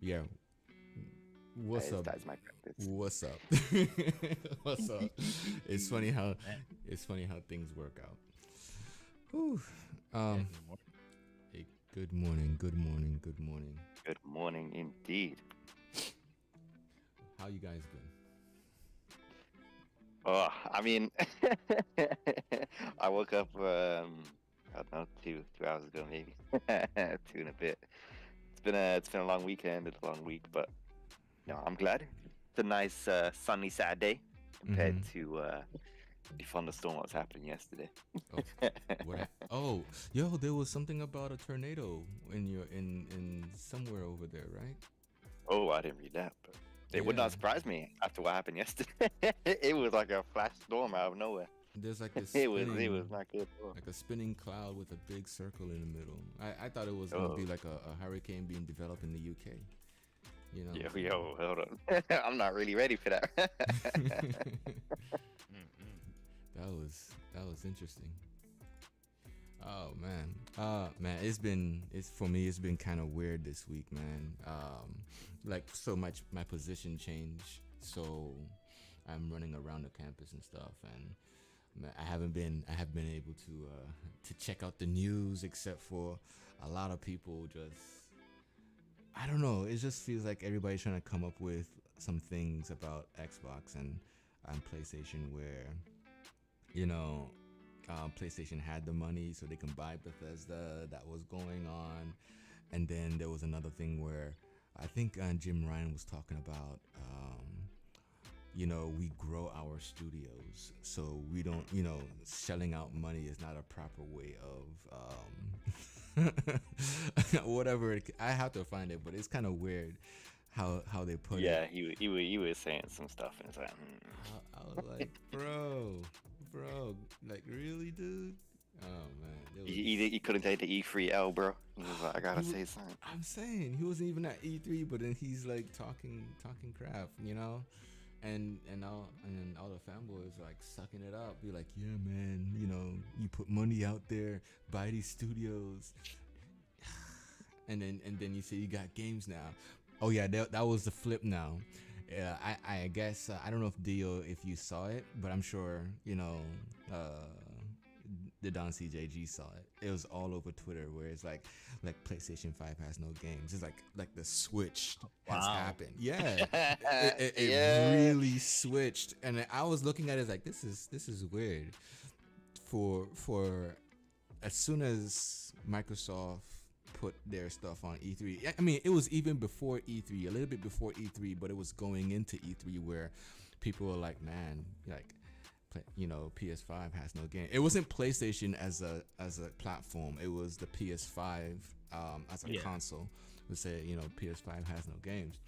Yeah. What's up? That's my practice. What's up? What's up? It's funny how things work out. Whew. Hey, good morning. Good morning. Good morning. Good morning, indeed. How you guys been? Oh, I mean, I woke up, I don't know, two hours ago, maybe 2 and a bit. It's been a long weekend. It's a long week, but no, I'm glad. It's a nice sunny Saturday compared to the thunderstorm that was happening yesterday. Oh, yo, there was something about a tornado in somewhere over there, right? Oh, I didn't read that, but it would Yeah. not surprise me after what happened yesterday. It was like a flash storm out of nowhere. There's like this It was not good at all. like a spinning cloud with a big circle in the middle. I thought it was gonna be like a hurricane being developed in the UK. You know. Yo, hold on. I'm not really ready for that. That was interesting. Oh man, it's been kind of weird this week, man. Like so much, my position changed, so I'm running around the campus and stuff, and man, I have been able to check out the news, except for a lot of people just, I don't know. It just feels like everybody's trying to come up with some things about Xbox and PlayStation where, you know, PlayStation had the money so they can buy Bethesda. That was going on. And then there was another thing where I think Jim Ryan was talking about, you know, we grow our studios. So we don't, you know, shelling out money is not a proper way of whatever. I have to find it, but it's kind of weird how they put it. Yeah, he was saying some stuff, and it's like, I was like, bro, like really, dude? Oh man, he couldn't take the E3L, bro. He was like, I gotta say something. I'm saying he wasn't even at E3, but then he's like talking crap, you know, and all the fanboys like sucking it up. Be like, yeah, man, you know, you put money out there, buy these studios, and then you say you got games now. Oh yeah, that was the flip now. Yeah, I guess I don't know if Dio, if you saw it, but I'm sure you know the Don CJG saw it. It was all over Twitter where it's like PlayStation 5 has no games. It's like the switch has happened. Yeah, it really switched, and I was looking at it like this is weird. For as soon as Microsoft put their stuff on E3. I mean, it was even before E3, a little bit before E3, but it was going into E3 where people were like, man, like, you know, PS5 has no game. It wasn't PlayStation as a platform. It was the PS5 as a console. Would say, you know, PS5 has no games.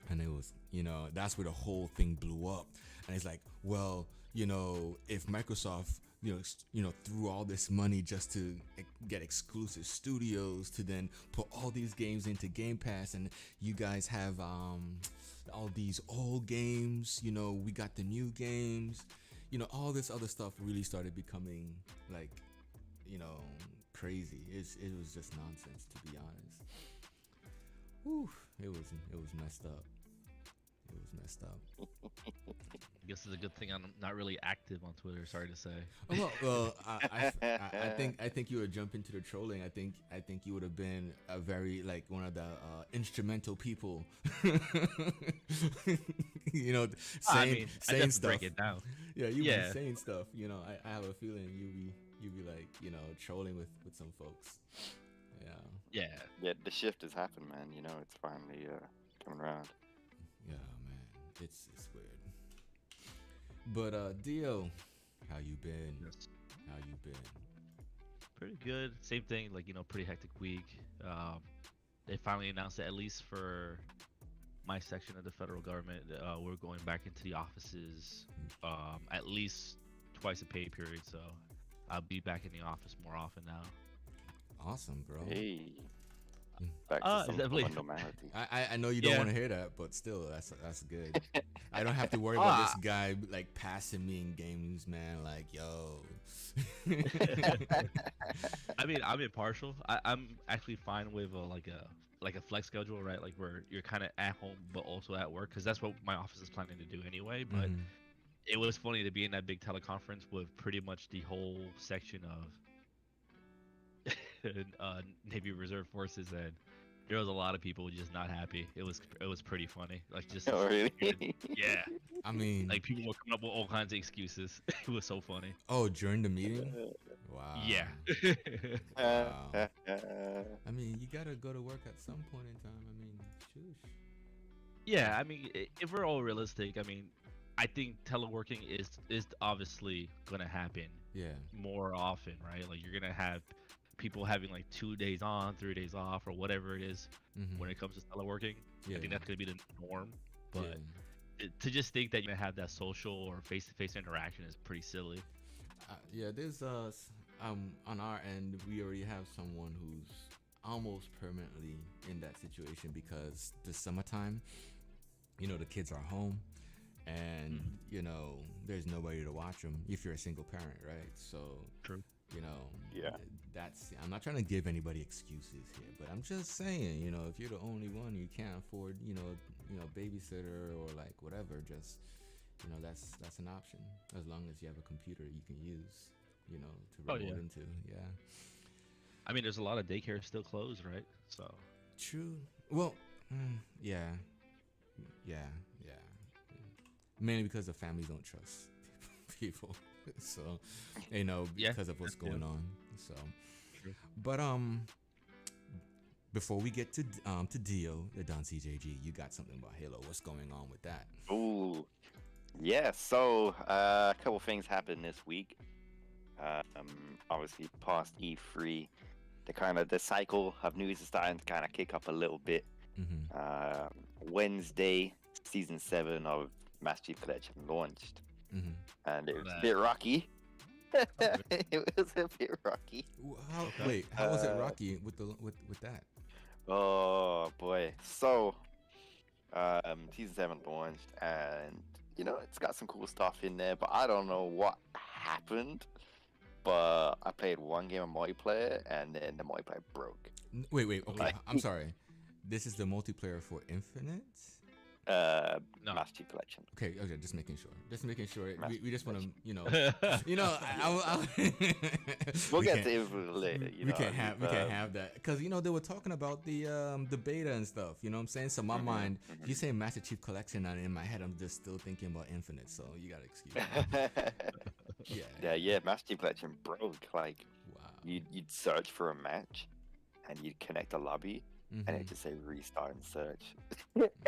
And it was, you know, that's where the whole thing blew up. And it's like, well, you know, if Microsoft, you know, threw all this money just to get exclusive studios to then put all these games into Game Pass, and you guys have all these old games, you know, we got the new games, you know, all this other stuff really started becoming like, you know, crazy. It was just nonsense, to be honest. Whew, it was messed up. It was messed up. I guess it's a good thing I'm not really active on Twitter. Sorry to say. Well, I think you would jump into the trolling. I think you would have been a very like one of the instrumental people. You know, saying stuff. Break it down. Yeah, you've been saying stuff. You know, I have a feeling you be like, you know, trolling with some folks. Yeah. Yeah, the shift has happened, man. You know, it's finally coming around. Yeah, man, it's weird. But Dio, how you been? Yes. How you been? Pretty good. Same thing, like, you know, pretty hectic week. They finally announced that at least for my section of the federal government, we're going back into the offices at least twice a pay period. So I'll be back in the office more often now. Awesome, bro. Hey. back to some definitely. form of normality. I know you don't Yeah. want to hear that, but still, that's good. I don't have to worry about this guy like passing me in games, man. Like, yo. I mean, I'm impartial. I'm actually fine with a flex schedule, right? Like where you're kind of at home but also at work, because that's what my office is planning to do anyway. But Mhm. it was funny to be in that big teleconference with pretty much the whole section of Navy Reserve Forces, and there was a lot of people just not happy. It was pretty funny. Like just Oh, really? yeah, I mean, like people were coming up with all kinds of excuses. It was so funny. oh, during the meeting? Wow. Yeah. Wow. I mean, you gotta go to work at some point in time. I mean, shoosh. Yeah, I mean, if we're all realistic, I mean, I think teleworking is obviously gonna happen Yeah. more often, right? Like you're gonna have people having like 2 days on, 3 days off, or whatever it is Mhm. when it comes to teleworking. Yeah. I think that's gonna be the norm. But Yeah. to just think that you're gonna have that social or face-to-face interaction is pretty silly. Yeah, there's on our end, we already have someone who's almost permanently in that situation because the summertime, the kids are home, and there's nobody to watch them if you're a single parent, right? So True. Yeah. that's I'm not trying to give anybody excuses here, but I'm just saying, if you're the only one, you can't afford, babysitter or like whatever, just that's an option as long as you have a computer you can use, to Oh, remote yeah. into. Yeah. I mean, there's a lot of daycare still closed, right? So True. Well, yeah. Mainly because the families don't trust people. So, Yeah, because of what's that's going on. So, True. but before we get to Dio, the Don CJG, you got something about Halo. What's going on with that? Ooh. Yeah, so a couple things happened this week. Obviously, past E3, the cycle of news is starting to kind of kick up a little bit. Mm-hmm. Wednesday, season 7 of Master Chief Collection launched, Mm-hmm. and it was a That- bit rocky. It was a bit rocky. How was it rocky with that? Oh boy. So, season 7 launched, and it's got some cool stuff in there, but I don't know what happened. But I played one game of multiplayer, and then the multiplayer broke. Wait. Okay, Like- I'm sorry. This is the multiplayer for Infinite. No. Master Chief Collection. Okay, just making sure. Master We just want to, We'll we get can't- to Infinite later. we can't have that because they were talking about the beta and stuff. You know what I'm saying? So my mind, you say Master Chief Collection, and in my head, I'm just still thinking about Infinite. So you gotta excuse me. Yeah. Master Chief Collection broke. Like Wow. you'd search for a match, and you'd connect a lobby, and Mhm. it'd just say restart and search.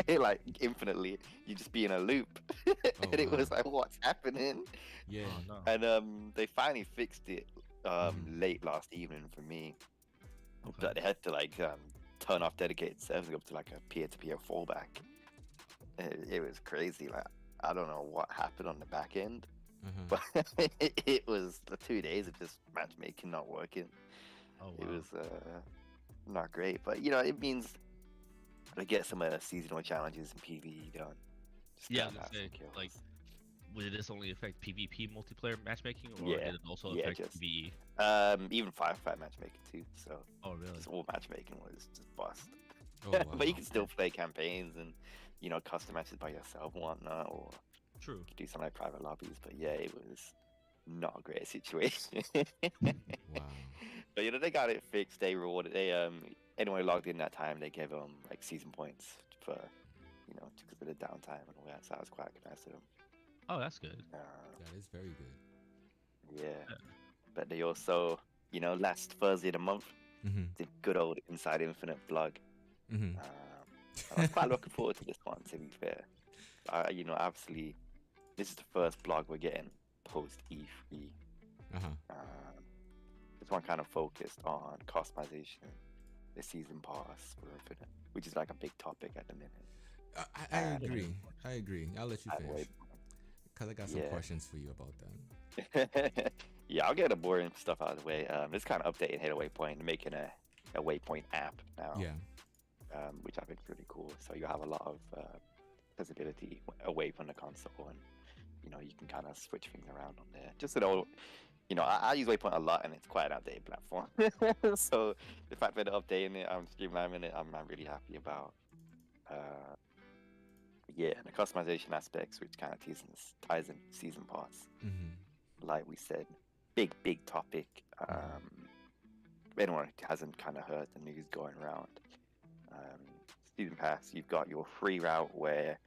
Like infinitely, you'd just be in a loop, and it was wow. like, what's happening? Yeah. Oh, no. And they finally fixed it late last evening for me. Okay. But they had to turn off dedicated servers up to like a peer-to-peer fallback. It was crazy. Like I don't know what happened on the back end, Uh-huh. but it was the 2 days of just matchmaking not working. Oh, It wow. was not great, but it means I get some seasonal challenges in PvE done. Just Yeah, I gotta was have gonna some say, kills. like, would this only affect PvP multiplayer matchmaking, or Yeah, did it also yeah, affect just- PvE? Even firefight matchmaking too. So Oh, really? just all matchmaking was just bust. Oh, But you wow. can still play campaigns and custom matches by yourself and whatnot, or True. do some like private lobbies. But yeah, it was not a great situation. Wow. But they got it fixed. They rewarded. They anyone who logged in that time, they gave them like season points for because of the downtime and all that. So that was quite nice of them. Oh, that's good. That is very good. Yeah. But they also last Thursday of the month Mm-hmm. did good old Inside Infinite blog. Mm-hmm. I was quite looking forward to this one, to be fair. Obviously, this is the first blog we're getting post E3. Uh-huh. This one kind of focused on customization, the season pass for Infinite, which is like a big topic at the minute. I agree. I'll let you I'd finish wait. because I got some Yeah. questions for you about that. Yeah, I'll get the boring stuff out of the way. It's kind of updating Halo Waypoint, making a a Waypoint app now, Yeah. which I think is really cool. So you have a lot of accessibility away from the console, and you can kind of switch things around on there. Just so I use Waypoint a lot, and it's quite an outdated platform. So the fact that they're updating it, I'm streamlining it, I'm really happy about. Yeah, and the customization aspects, which kind of ties in season pass. Like we said, big topic. Anyone who hasn't kind of heard the news going around, season pass, you've got your free route where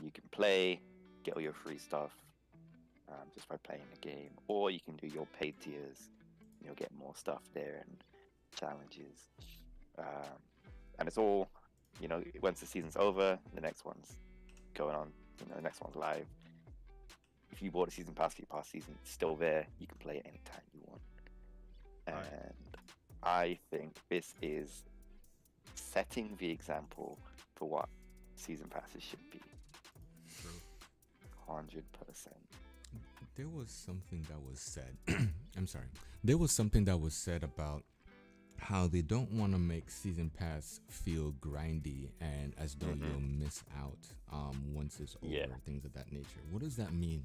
you can play, get all your free stuff just by playing the game, or you can do your paid tiers. You'll get more stuff there and challenges, and it's all once the season's over, the next one's going on. The next one's live. If you bought a season pass for your past season, it's still there. You can play it anytime you want. And I think this is setting the example for what season passes should be. True. 100%. There was something that was said. I'm sorry. There was something that was said about how they don't want to make season pass feel grindy and as though you'll miss out once it's over, things of that nature. What does that mean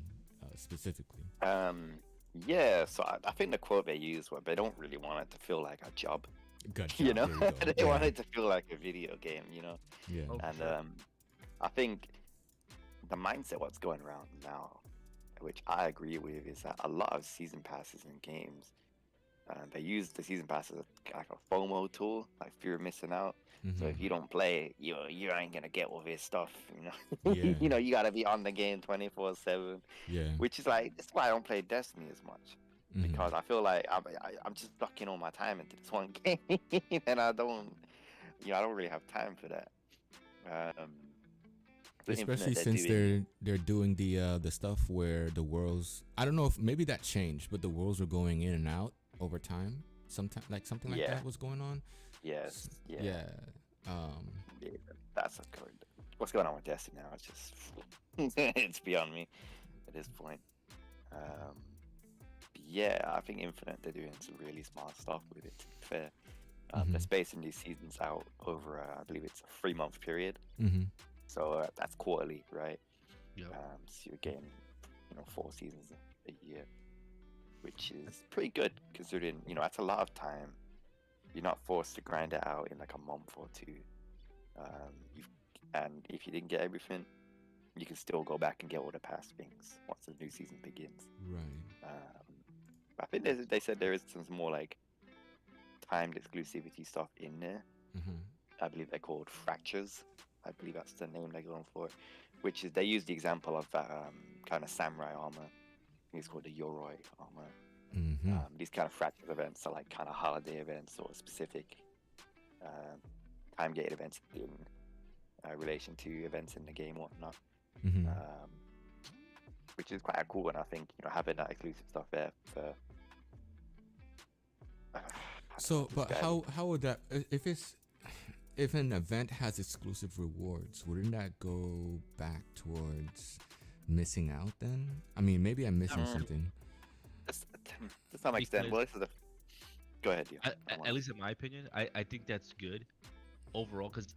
specifically? So I think the quote they used was they don't really want it to feel like a job. Good You job. know, There you go. they want it to feel like a video game. Yeah. Oh, And sure. I think the mindset what's going around now, which I agree with, is that a lot of season passes in games, they use the season pass as like a FOMO tool, like fear of missing out. So if you don't play, you ain't gonna get all this stuff. Yeah. You gotta be on the game 24/7, Yeah. which is like that's why I don't play Destiny as much, because I feel like I'm just sucking all my time into this one game, and I don't really have time for that. The Especially Infinite, since doing- they're doing the stuff where the worlds, I don't know if maybe that changed, but the worlds were going in and out over time. Something like Yeah. that was going on. yes, yeah. Yeah. Yeah, that's a good. What's going on with Destiny now? It's just it's beyond me at this point. Yeah, I think Infinite, they're doing some really smart stuff with it. To be fair, they're spacing these seasons out over I believe it's a 3-month period, so that's quarterly, right? Yep. So you're getting 4 seasons a year, which is pretty good considering that's a lot of time. You're not forced to grind it out in like a month or two. And if you didn't get everything, you can still go back and get all the past things once the new season begins. Right. I think they said there is some more like timed exclusivity stuff in there. I believe they're called fractures. I believe that's the name they're going for, which is they use the example of that kind of samurai armor. I think it's called the Yoroi armor. These kind of fractures events are like kind of holiday events or specific time-gated events in relation to events in the game or whatnot, which is quite cool. And I think having that exclusive stuff there for. So, but how would that if an event has exclusive rewards, wouldn't that go back towards missing out then? I mean, maybe I'm missing something. To some extent, well, this is Go ahead, Dio. At least in my opinion, I think that's good overall, because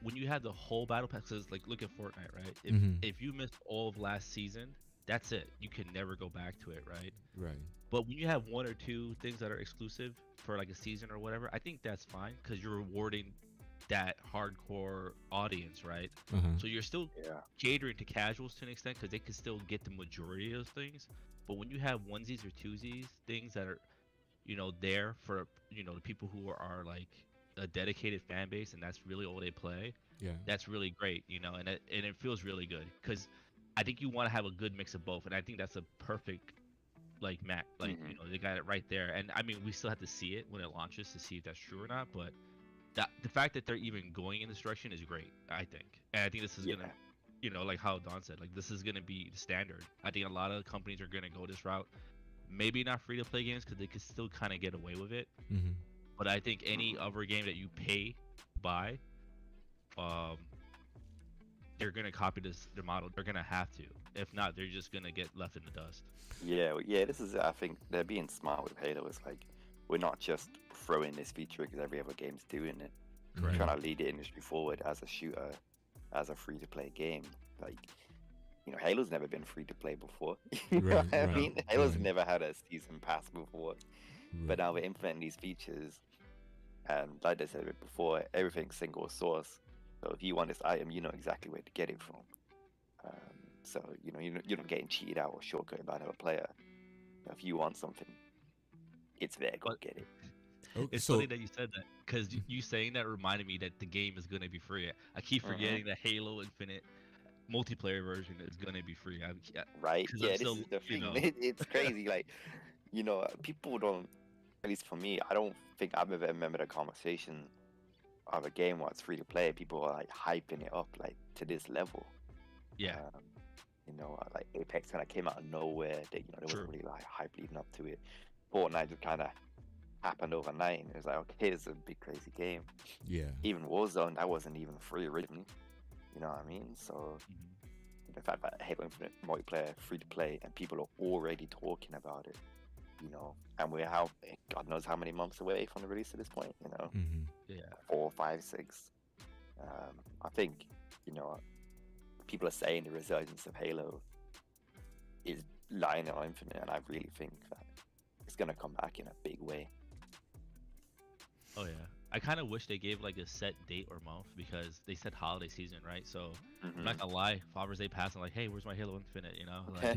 when you have the whole battle passes, like look at Fortnite, right? If you missed all of last season, that's it. You can never go back to it, right? Right. But when you have 1 or 2 things that are exclusive for like a season or whatever, I think that's fine because you're rewarding that hardcore audience, right? So you're still catering to casuals to an extent because they can still get the majority of things. But when you have onesies or twosies, things that are, there for, the people who are like a dedicated fan base and that's really all they play, that's really great, and it feels really good because I think you want to have a good mix of both, and I think that's a perfect like map. Like they got it right there, and I mean we still have to see it when it launches to see if that's true or not, but the fact that they're even going in this direction is great, I think, and I think this is gonna, like how Don said, like this is gonna be the standard. I think a lot of companies are gonna go this route. Maybe not free to play games because they could still kind of get away with it, but I think any other game that you pay to buy, they're gonna copy their model. They're gonna have to. If not, they're just gonna get left in the dust. Yeah. This is. I think they're being smart with Halo. It's like we're not just throwing this feature because every other game's doing it. Right. We're trying to lead the industry forward as a shooter, as a free-to-play game. Like, you know, Halo's never been free-to-play before. You know Right, what I right, mean? Halo's right. never had a season pass before. But now we're implementing these features, and like I said before, everything's single source. So if you want this item, you know exactly where to get it from. So you know you're not getting cheated out or shortcutted by another player. If you want something, it's there. Go But- get it. Oh, It's so funny that you said that because you saying that reminded me that the game is gonna be free. I keep forgetting that Halo Infinite multiplayer version is gonna be free. Right? 'Cause Yeah, I'm this still, is the you thing. know. It's crazy. Like, you know, people don't. At least for me, I don't think I've ever remembered a conversation of a game where it's free to play. People are like hyping it up like to this level. Yeah, You know, like Apex kind of came out of nowhere. That, you know, there True. wasn't really like hype leading up to it. Fortnite just kind of happened overnight, and it was like, okay, this is a big crazy game. yeah, Even Warzone, that wasn't even free originally. You know what I mean? So Mhm. the fact that Halo Infinite multiplayer free to play and people are already talking about it, you know, and we're how God knows how many months away from the release at this point. You know, mm-hmm. yeah. 4, 5, 6. I think, you know, people are saying the resurgence of Halo is lying on Infinite, and I really think that it's gonna come back in a big way. Oh yeah. I kind of wish they gave like a set date or month because they said holiday season, right? So I'm not gonna lie, Father's Day passed, I'm like, hey, where's my Halo Infinite? You know, like,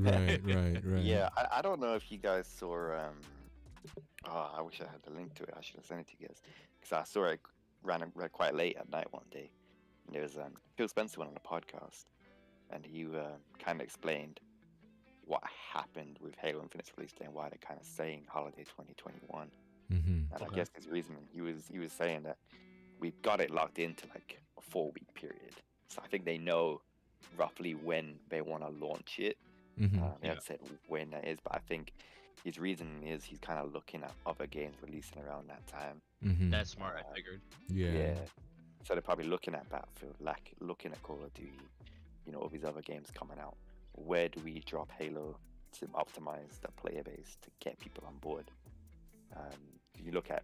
right. Yeah, I don't know if you guys saw. Oh, I wish I had the link to it. I should have sent it to you guys because I saw it read quite late at night one day. And there was Phil Spencer went on a podcast, and he kind of explained what happened with Halo Infinite's release day and why they're kind of saying holiday 2021. Mm-hmm. And I Okay. guess his reasoning, he was saying that we've got it locked into like a 4-week period. So I think they know roughly when they want to launch it. Mm-hmm. They haven't said when that is, but I think his reasoning is he's kind of looking at other games releasing around that time. Mm-hmm. that's smart. I figured. yeah. So they're probably looking at Battlefield, like looking at Call of Duty, you know, all these other games coming out. Where do we drop Halo to optimize the player base to get people on board? You look at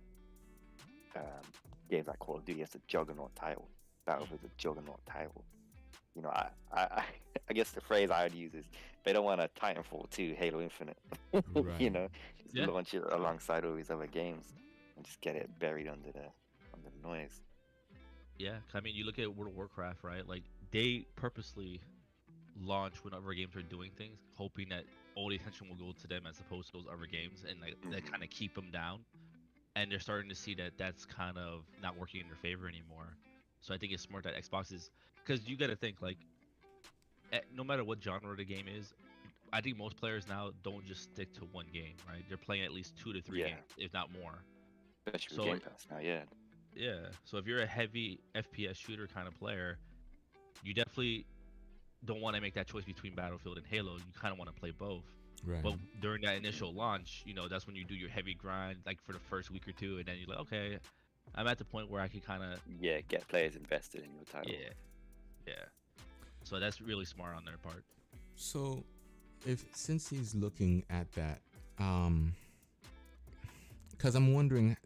games like Call of Duty, it's a juggernaut title. Battlefield's a juggernaut title. You know, I guess the phrase I would use is they don't want a Titanfall 2 Halo Infinite. You Right. know, just Yeah. launch it alongside all these other games and just get it buried under the noise. Yeah, I mean, you look at World of Warcraft, right? Like they purposely launch whenever games are doing things, hoping that all the attention will go to them as opposed to those other games, and like that kind of keep them down. And they're starting to see that that's kind of not working in their favor anymore. So I think it's smart that Xbox is, because you got to think like, no matter what genre the game is, I think most players now don't just stick to one game, right? They're playing at least 2 to 3 Yeah. games, if not more. Especially So- with Game Pass now, yeah. Yeah. So if you're a heavy FPS shooter kind of player, you definitely don't want to make that choice between Battlefield and Halo. You kind of want to play both. Right. But during that initial launch, you know, that's when you do your heavy grind, like for the first week or two, and then you're like, okay, I'm at the point where I can kind of, Yeah, get players invested in your title. yeah. So that's really smart on their part. So, since he's looking at that, because I'm wondering,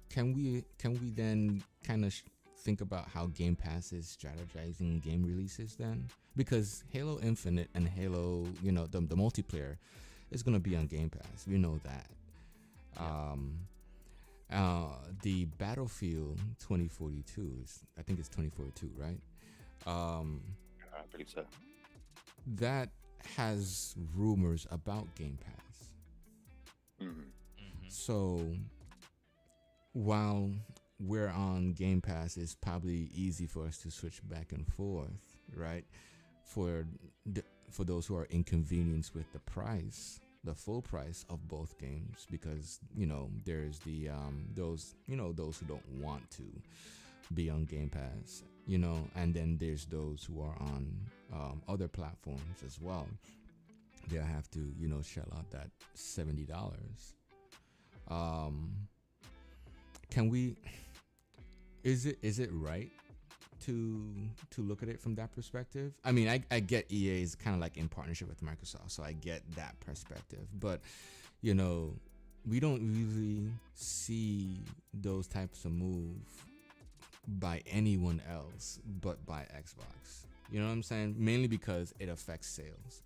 can we then kind of think about how Game Pass is strategizing game releases then? Because Halo Infinite and Halo, you know, the multiplayer is gonna be on Game Pass. We know that. The Battlefield 2042 is, I think it's 2042, right? I believe so. That has rumors about Game Pass. Mm-hmm. So while we're on Game Pass, it's probably easy for us to switch back and forth, right? For those who are inconvenienced with the price, the full price of both games, because you know there's the those who don't want to be on Game Pass, you know, and then there's those who are on other platforms as well. They'll have to, you know, shell out that $70. Can we? Is it right to look at it from that perspective? I mean, I get EA is kind of like in partnership with Microsoft, so I get that perspective. But you know, we don't really see those types of move by anyone else but by Xbox. You know what I'm saying? Mainly because it affects sales.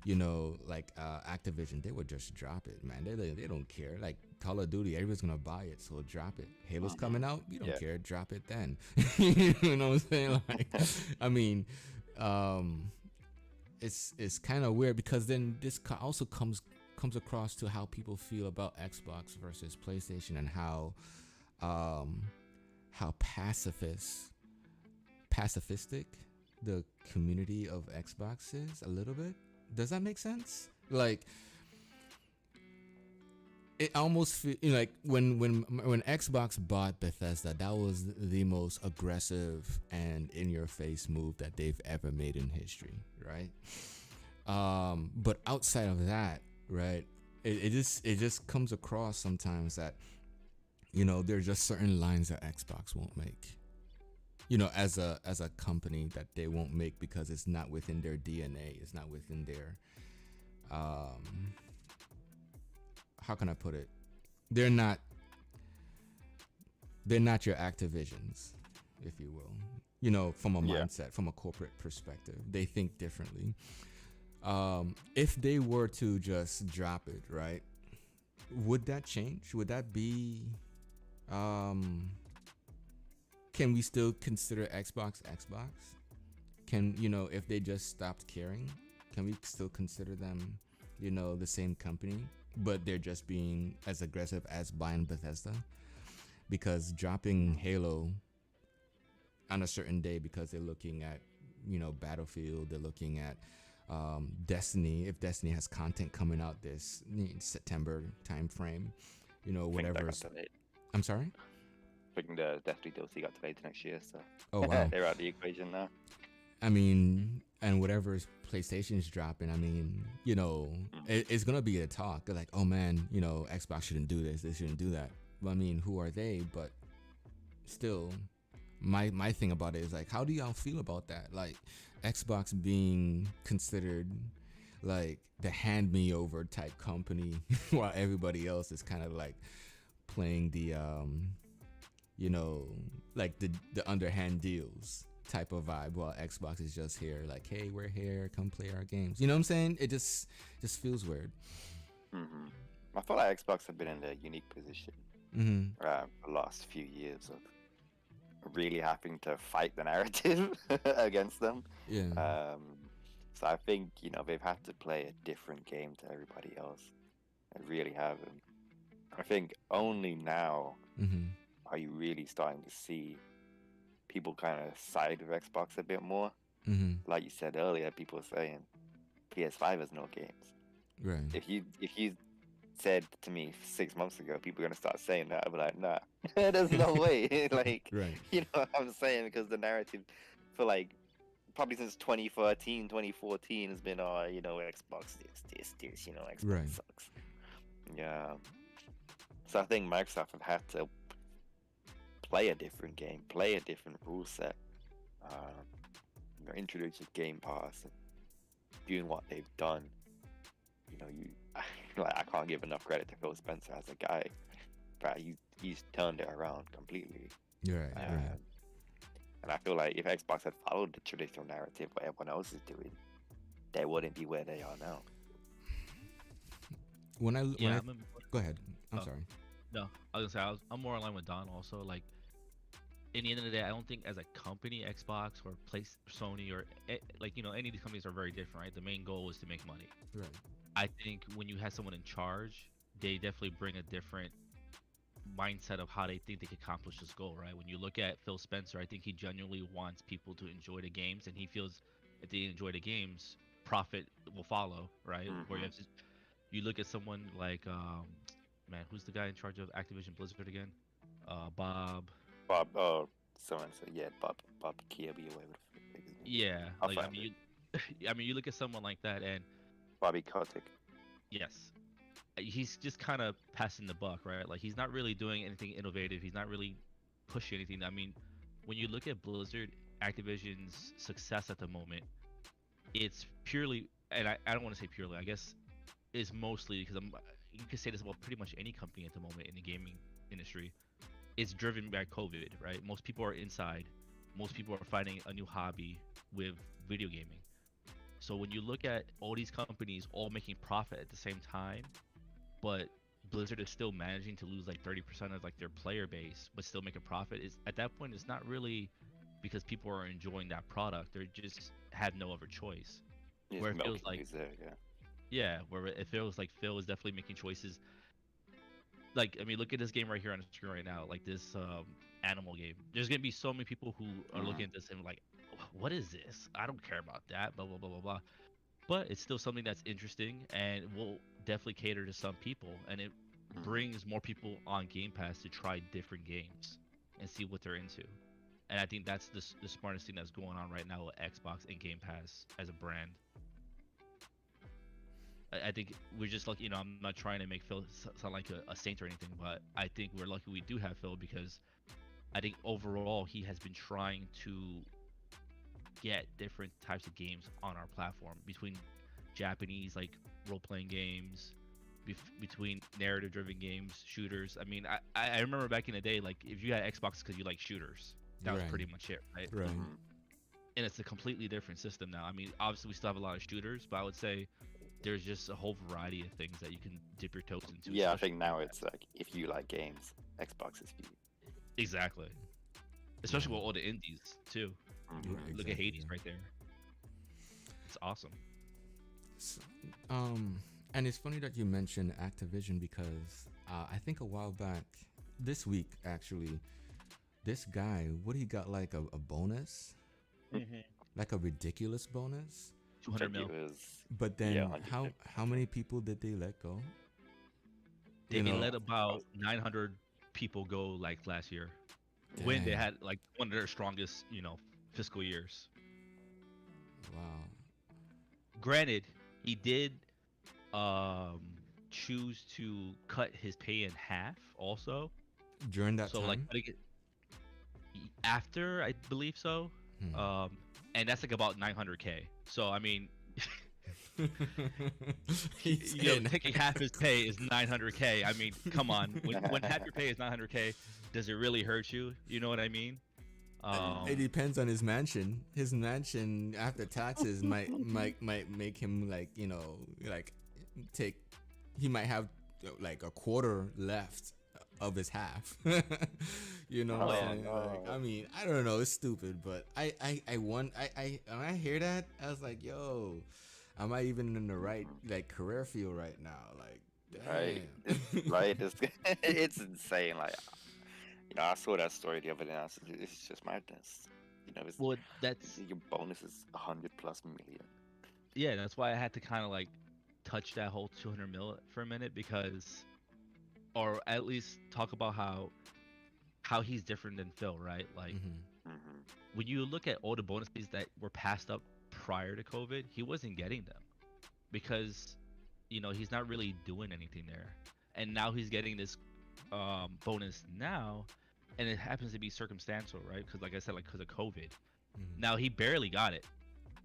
You know, like Activision, they would just drop it, man. They don't care. Like Call of Duty, everybody's gonna buy it, so drop it. Halo's coming out, you don't care, drop it then. You know what I'm saying? Like, I mean, it's kind of weird because then this also comes across to how people feel about Xbox versus PlayStation and how pacifistic the community of Xbox is a little bit. Does that make sense? Like, it almost feel like when Xbox bought Bethesda, that was the most aggressive and in your face move that they've ever made in history, right? But outside of that, right, it just comes across sometimes that, you know, there's just certain lines that Xbox won't make, you know, as a company, that they won't make because it's not within their DNA. It's not within their how can I put it? They're not your Activisions, if you will. You know, from a mindset, from a corporate perspective, they think differently. If they were to just drop it, right, would that change? Would that be can we still consider Xbox? Can, you know, if they just stopped caring, can we still consider them, you know, the same company, but they're just being as aggressive as buying Bethesda? Because dropping Halo on a certain day because they're looking at, you know, Battlefield, they're looking at Destiny, if Destiny has content coming out this September time frame, you know, whatever. I'm sorry? Thinking the Destiny DLC got delayed to next year, so oh wow, they're out of the equation now. I mean, and whatever PlayStation's dropping, I mean, you know, it's gonna be a talk like, oh man, you know, Xbox shouldn't do this, they shouldn't do that. Well, I mean, who are they? But still, my thing about it is like, how do y'all feel about that? Like, Xbox being considered like the hand me over type company while everybody else is kind of like playing the you know, like the underhand deals type of vibe, while Xbox is just here like, hey, we're here, come play our games. You know what I'm saying? It just feels weird. I feel like Xbox have been in a unique position the last few years of really having to fight the narrative against them. So I think, you know, they've had to play a different game to everybody else. They really haven't. I think only now are you really starting to see people kind of side with Xbox a bit more. Like you said earlier, people are saying PS5 has no games. Right. If you said to me 6 months ago, people are gonna start saying that, I'd be like, nah, there's no way. Like, right. You know what I'm saying? Because the narrative for like probably since 2013, 2014 has been, you know, Xbox this, you know, Xbox sucks. Yeah. So I think Microsoft have had to play a different game, play a different rule set, you know, introduce a Game Pass, and doing what they've done. You know, like, I can't give enough credit to Phil Spencer as a guy, but he's turned it around completely. Right. And I feel like if Xbox had followed the traditional narrative what everyone else is doing, they wouldn't be where they are now. Go ahead. I'm sorry. No, I was gonna say I'm more in line with Don also. Like, in the end of the day, I don't think as a company, Xbox or Sony or like, you know, any of these companies are very different, right? The main goal is to make money. Right. I think when you have someone in charge, they definitely bring a different mindset of how they think they can accomplish this goal, right? When you look at Phil Spencer, I think he genuinely wants people to enjoy the games, and he feels if they enjoy the games, profit will follow, right? Where you look at someone like man, who's the guy in charge of Activision Blizzard again? Bob, Someone said, yeah, Bob Kirby or whatever. Yeah, like, I mean, you look at someone like that, and Bobby Kotick. Yes, he's just kind of passing the buck, right? Like, he's not really doing anything innovative. He's not really pushing anything. I mean, when you look at Blizzard, Activision's success at the moment, it's purely, and I don't want to say purely, I guess, is mostly because you can say this about pretty much any company at the moment in the gaming industry. It's driven by COVID, right? Most people are inside. Most people are finding a new hobby with video gaming. So when you look at all these companies all making profit at the same time, but Blizzard is still managing to lose like 30% of like their player base, but still make a profit, is at that point it's not really because people are enjoying that product. They just have no other choice. It's Where it feels milking like these there, where it feels like Phil is definitely making choices. Like, I mean, look at this game right here on the screen right now, like this animal game. There's gonna be so many people who are looking at this and like, what is this? I don't care about that. Blah blah blah blah blah. But it's still something that's interesting and will definitely cater to some people, and it brings more people on Game Pass to try different games and see what they're into. And I think that's the smartest thing that's going on right now with Xbox and Game Pass as a brand. I think we're just lucky, I'm not trying to make Phil sound like a saint or anything, but I think we're lucky we do have Phil, because I think overall he has been trying to get different types of games on our platform, between Japanese like role-playing games, between narrative-driven games, shooters. I mean, I remember back in the day, like if you had Xbox because you like shooters, that was pretty much it, right? Right. And it's a completely different system now. I mean, obviously we still have a lot of shooters, but I would say there's just a whole variety of things that you can dip your toes into. Yeah, I think now it's like, if you like games, Xbox is for you. Exactly. Especially with all the indies too. Right, Look at exactly, Hades right there. It's awesome. And it's funny that you mentioned Activision, because I think a while back, this week actually, this guy, what he got, like a bonus, like a ridiculous bonus, 200 mil. But then how many people did they let go? They let about 900 people go like last year. Dang. When they had like one of their strongest, fiscal years. Wow. Granted, he did choose to cut his pay in half also. During that so time? Like after, I believe so. And that's like about 900K. So I mean, taking half his pay is 900K. I mean, come on. When half your pay is 900K, does it really hurt you? You know what I mean? It depends on his mansion. His mansion after taxes might make him he might have like a quarter left of his half. You know what I'm saying? Like, I mean, I don't know, it's stupid, but when I hear that, I was like, yo, am I even in the right like career field right now? Like, damn. Right. It's insane. Like, I saw that story the other day. It's just madness. That's your bonus is 100+ million. Yeah, that's why I had to kind of like touch that whole 200 mil for a minute, because, or at least talk about how he's different than Phil, right? Like when you look at all the bonuses that were passed up prior to COVID, he wasn't getting them because he's not really doing anything there, and now he's getting this bonus now, and it happens to be circumstantial, right? Because like I said, like because of COVID, now he barely got it.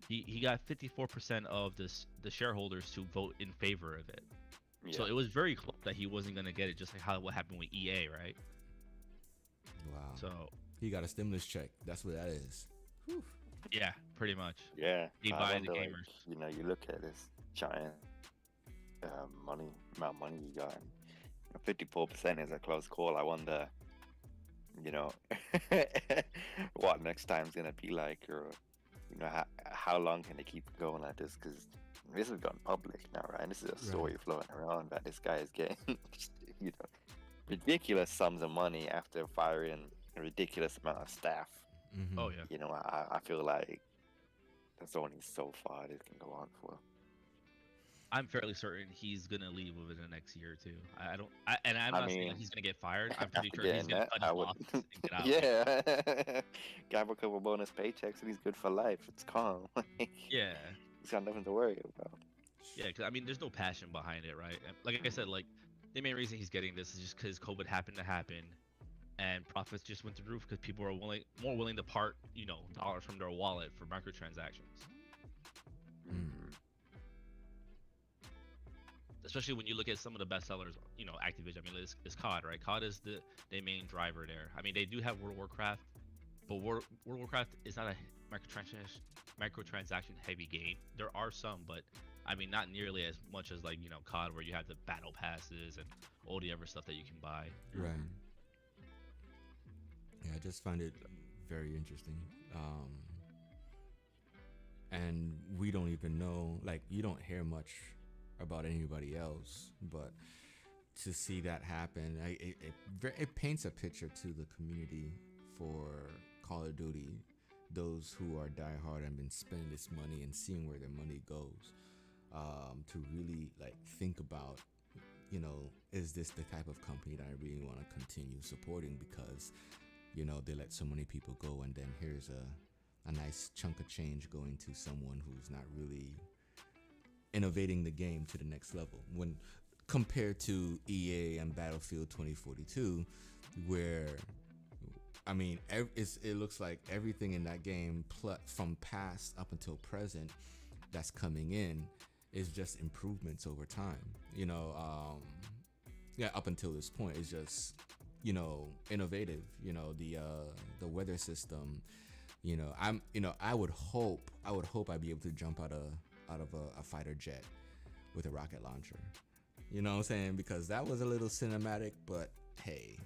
He got 54% of the shareholders to vote in favor of it. Yeah. So it was very close that he wasn't gonna get it, just like what happened with EA, right? Wow. So he got a stimulus check. That's what that is. Whew. Yeah, pretty much. Yeah. He buys the gamers. Like, you look at this giant amount of money you got, and 54% is a close call. I wonder, what next time's gonna be like, or how long can they keep going like this? Because this has gone public now, right? And this is a story floating around that this guy is getting, ridiculous sums of money after firing a ridiculous amount of staff. Oh yeah. I feel like that's only so far this can go on for. I'm fairly certain he's gonna leave within the next year or two. I'm not saying he's gonna get fired. I'm pretty sure he's gonna cut his losses and get out. Yeah, got a couple bonus paychecks and he's good for life. It's calm. Yeah, he's got nothing to worry about. Yeah, because I mean, there's no passion behind it, right? Like I said, like the main reason he's getting this is just because COVID happened to happen, and profits just went through the roof because people are more willing to part, dollars from their wallet for microtransactions. especially when you look at some of the best sellers, Activision. I mean, it's COD, right? COD is the main driver there. I mean, they do have World of Warcraft, but World of Warcraft is not a microtransaction heavy game. There are some, but I mean, not nearly as much as like COD, where you have the battle passes and all the other stuff that you can buy. Right. Yeah, I just find it very interesting. And we don't even know, like, you don't hear much about anybody else, but to see that happen, it paints a picture to the community for Call of Duty, those who are diehard and been spending this money and seeing where their money goes, to really like think about, is this the type of company that I really want to continue supporting, because they let so many people go, and then here's a nice chunk of change going to someone who's not really innovating the game to the next level, when compared to EA and Battlefield 2042, where I mean it looks like everything in that game from past up until present that's coming in is just improvements over time. Up until this point it's just innovative. The weather system. I would hope I'd be able to jump out of a fighter jet with a rocket launcher. You know what I'm saying? Because that was a little cinematic, but hey,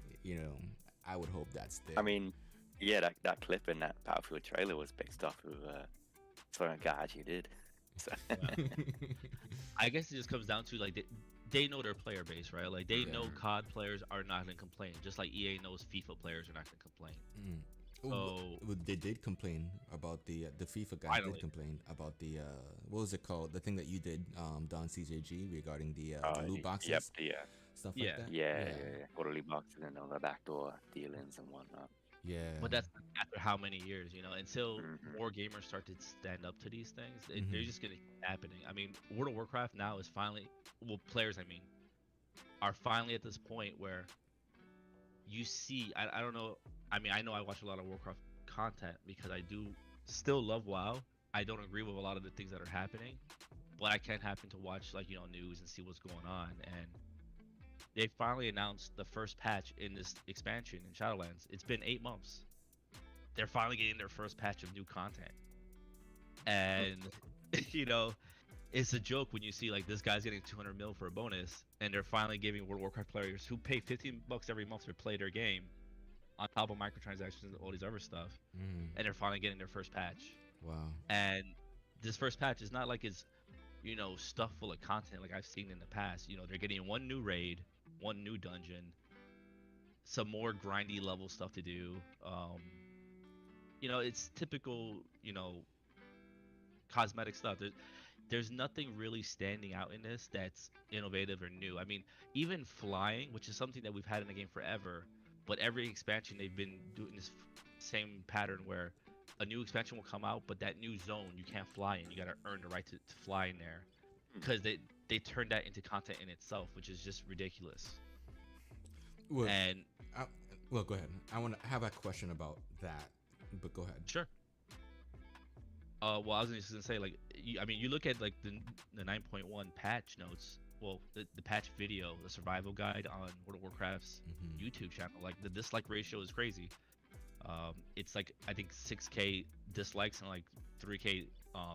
I would hope that's there. I mean, yeah, that clip in that Battlefield trailer was based off of something a guy actually did. So. I guess it just comes down to like they know their player base, right? Like they know COD players are not gonna complain, just like EA knows FIFA players are not gonna complain. So they did complain about the FIFA guy did complain about the what was it called, the thing that you did, Don CJG, regarding the loot boxes, stuff like that. Yeah. Or loot boxes and all the backdoor dealings and whatnot. Yeah, but that's after how many years, until more gamers start to stand up to these things, they're just gonna keep happening. I mean, World of Warcraft now is finally, players, are finally at this point where you see, I don't know. I mean, I know I watch a lot of Warcraft content because I do still love WoW. I don't agree with a lot of the things that are happening, but I can happen to watch news and see what's going on. And they finally announced the first patch in this expansion in Shadowlands. It's been 8 months. They're finally getting their first patch of new content. And it's a joke when you see like this guy's getting 200 mil for a bonus, and they're finally giving World of Warcraft players who pay $15 every month to play their game, on top of microtransactions and all these other stuff, and they're finally getting their first patch. Wow. And this first patch is not like it's stuffed full of content like I've seen in the past. They're getting one new raid, one new dungeon, some more grindy level stuff to do. It's typical cosmetic stuff. There's nothing really standing out in this that's innovative or new. I mean, even flying, which is something that we've had in the game forever, but every expansion they've been doing this same pattern where a new expansion will come out, but that new zone you can't fly in. You got to earn the right to fly in there, because they turned that into content in itself, which is just ridiculous. Well, go ahead. I want to have a question about that, but go ahead. Sure. Well, I was just gonna say, like, you look at like the 9.1 patch notes. Well, the patch video, the survival guide on World of Warcraft's YouTube channel, like the dislike ratio is crazy. It's like, I think 6K dislikes and like 3K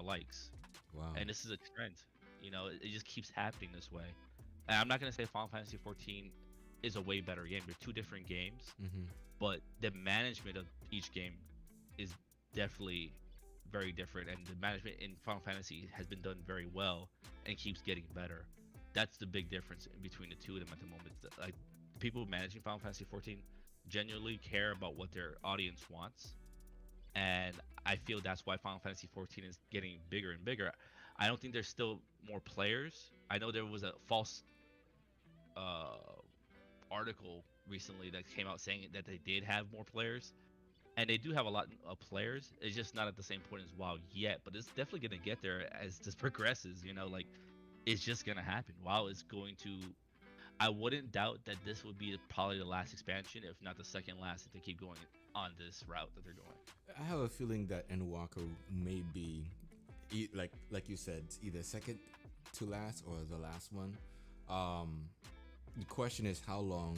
likes. Wow. And this is a trend. It just keeps happening this way. And I'm not gonna say Final Fantasy 14 is a way better game. They're two different games, but the management of each game is definitely very different, and the management in Final Fantasy has been done very well and keeps getting better. That's the big difference between the two of them at the moment. Like, people managing Final Fantasy 14 genuinely care about what their audience wants, and I feel that's why Final Fantasy 14 is getting bigger and bigger. I don't think there's still more players. I know there was a false article recently that came out saying that they did have more players, and they do have a lot of players. It's just not at the same point as WoW yet, but it's definitely going to get there as this progresses. Like, it's just going to happen. WoW is going to, I wouldn't doubt that this would be probably the last expansion, if not the second last, if they keep going on this route that they're going. I have a feeling that Endwalker may be, like you said, either second to last or the last one. The question is, how long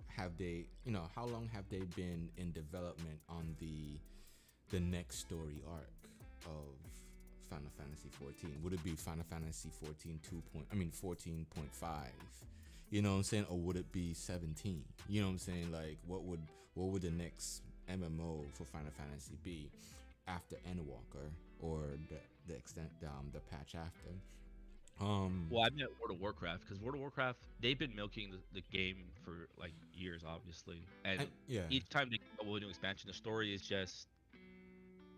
have they, how long have they been in development on the next story arc of Final Fantasy 14? Would it be Final Fantasy 14 14.5? You know what I'm saying? Or would it be 17? You know what I'm saying? Like, what would the next MMO for Final Fantasy be after Endwalker, or the extent the patch after? Well, I meant World of Warcraft, because World of Warcraft, they've been milking the game for like years, obviously, and yeah. each time they come up with a new expansion, the story is just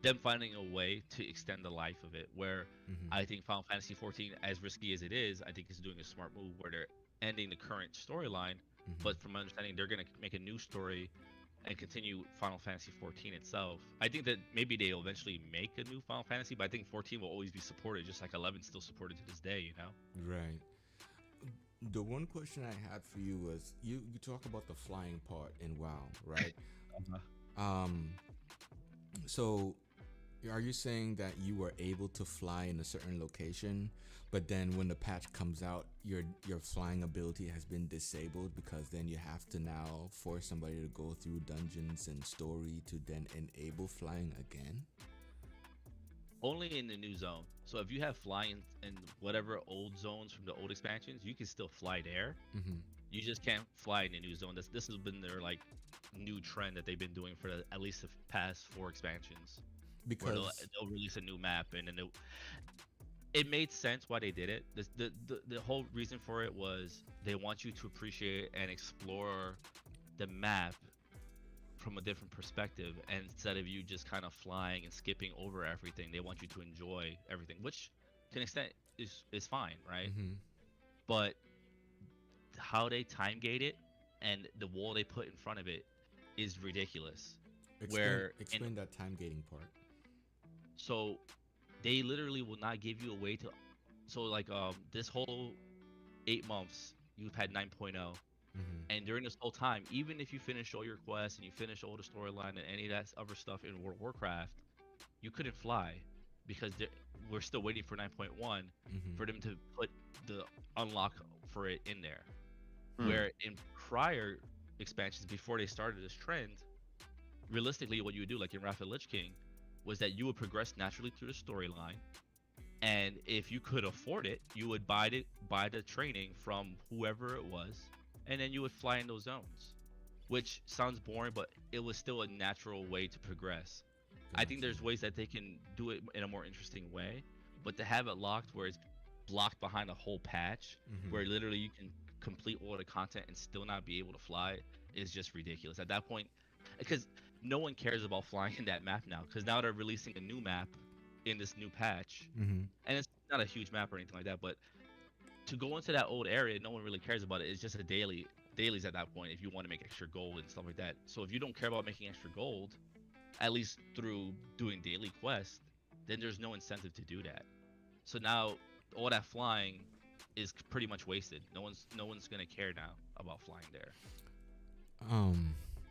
them finding a way to extend the life of it. Where I think Final Fantasy 14, as risky as it is, I think is doing a smart move where they're ending the current storyline, but from my understanding, they're gonna make a new story and continue Final Fantasy 14 itself. I think that maybe they'll eventually make a new Final Fantasy, but I think 14 will always be supported, just like 11 still supported to this day, Right. The one question I had for you was, you talk about the flying part in WoW, right? So are you saying that you were able to fly in a certain location, but then when the patch comes out, your flying ability has been disabled, because then you have to now force somebody to go through dungeons and story to then enable flying again? Only in the new zone. So if you have flying in whatever old zones from the old expansions, you can still fly there. You just can't fly in the new zone. This has been their like new trend that they've been doing for at least the past 4 expansions. Because they'll release a new map, and then it made sense why they did it. The whole reason for it was they want you to appreciate and explore the map from a different perspective, and instead of you just kind of flying and skipping over everything, they want you to enjoy everything, which to an extent is fine, right? But how they time gate it and the wall they put in front of it is ridiculous. Explain that time gating part. So they literally will not give you a way to, so like this whole 8 months you've had 9.0, and during this whole time, even if you finish all your quests and you finish all the storyline and any of that other stuff in World of Warcraft, you couldn't fly, because we're still waiting for 9.1 for them to put the unlock for it in there. Where in prior expansions, before they started this trend, realistically what you would do, like in Wrath of Lich King, was that you would progress naturally through the storyline, and if you could afford it, you would buy the training from whoever it was, and then you would fly in those zones, which sounds boring, but it was still a natural way to progress. I think there's ways that they can do it in a more interesting way, but to have it locked where it's blocked behind a whole patch, where literally you can complete all the content and still not be able to fly, is just ridiculous at that point, because no one cares about flying in that map now, because now they're releasing a new map in this new patch, and it's not a huge map or anything like that, but to go into that old area, no one really cares about it. It's just a dailies at that point if you want to make extra gold and stuff like that. So if you don't care about making extra gold, at least through doing daily quests, then there's no incentive to do that. So now all that flying is pretty much wasted. No one's gonna care now about flying there.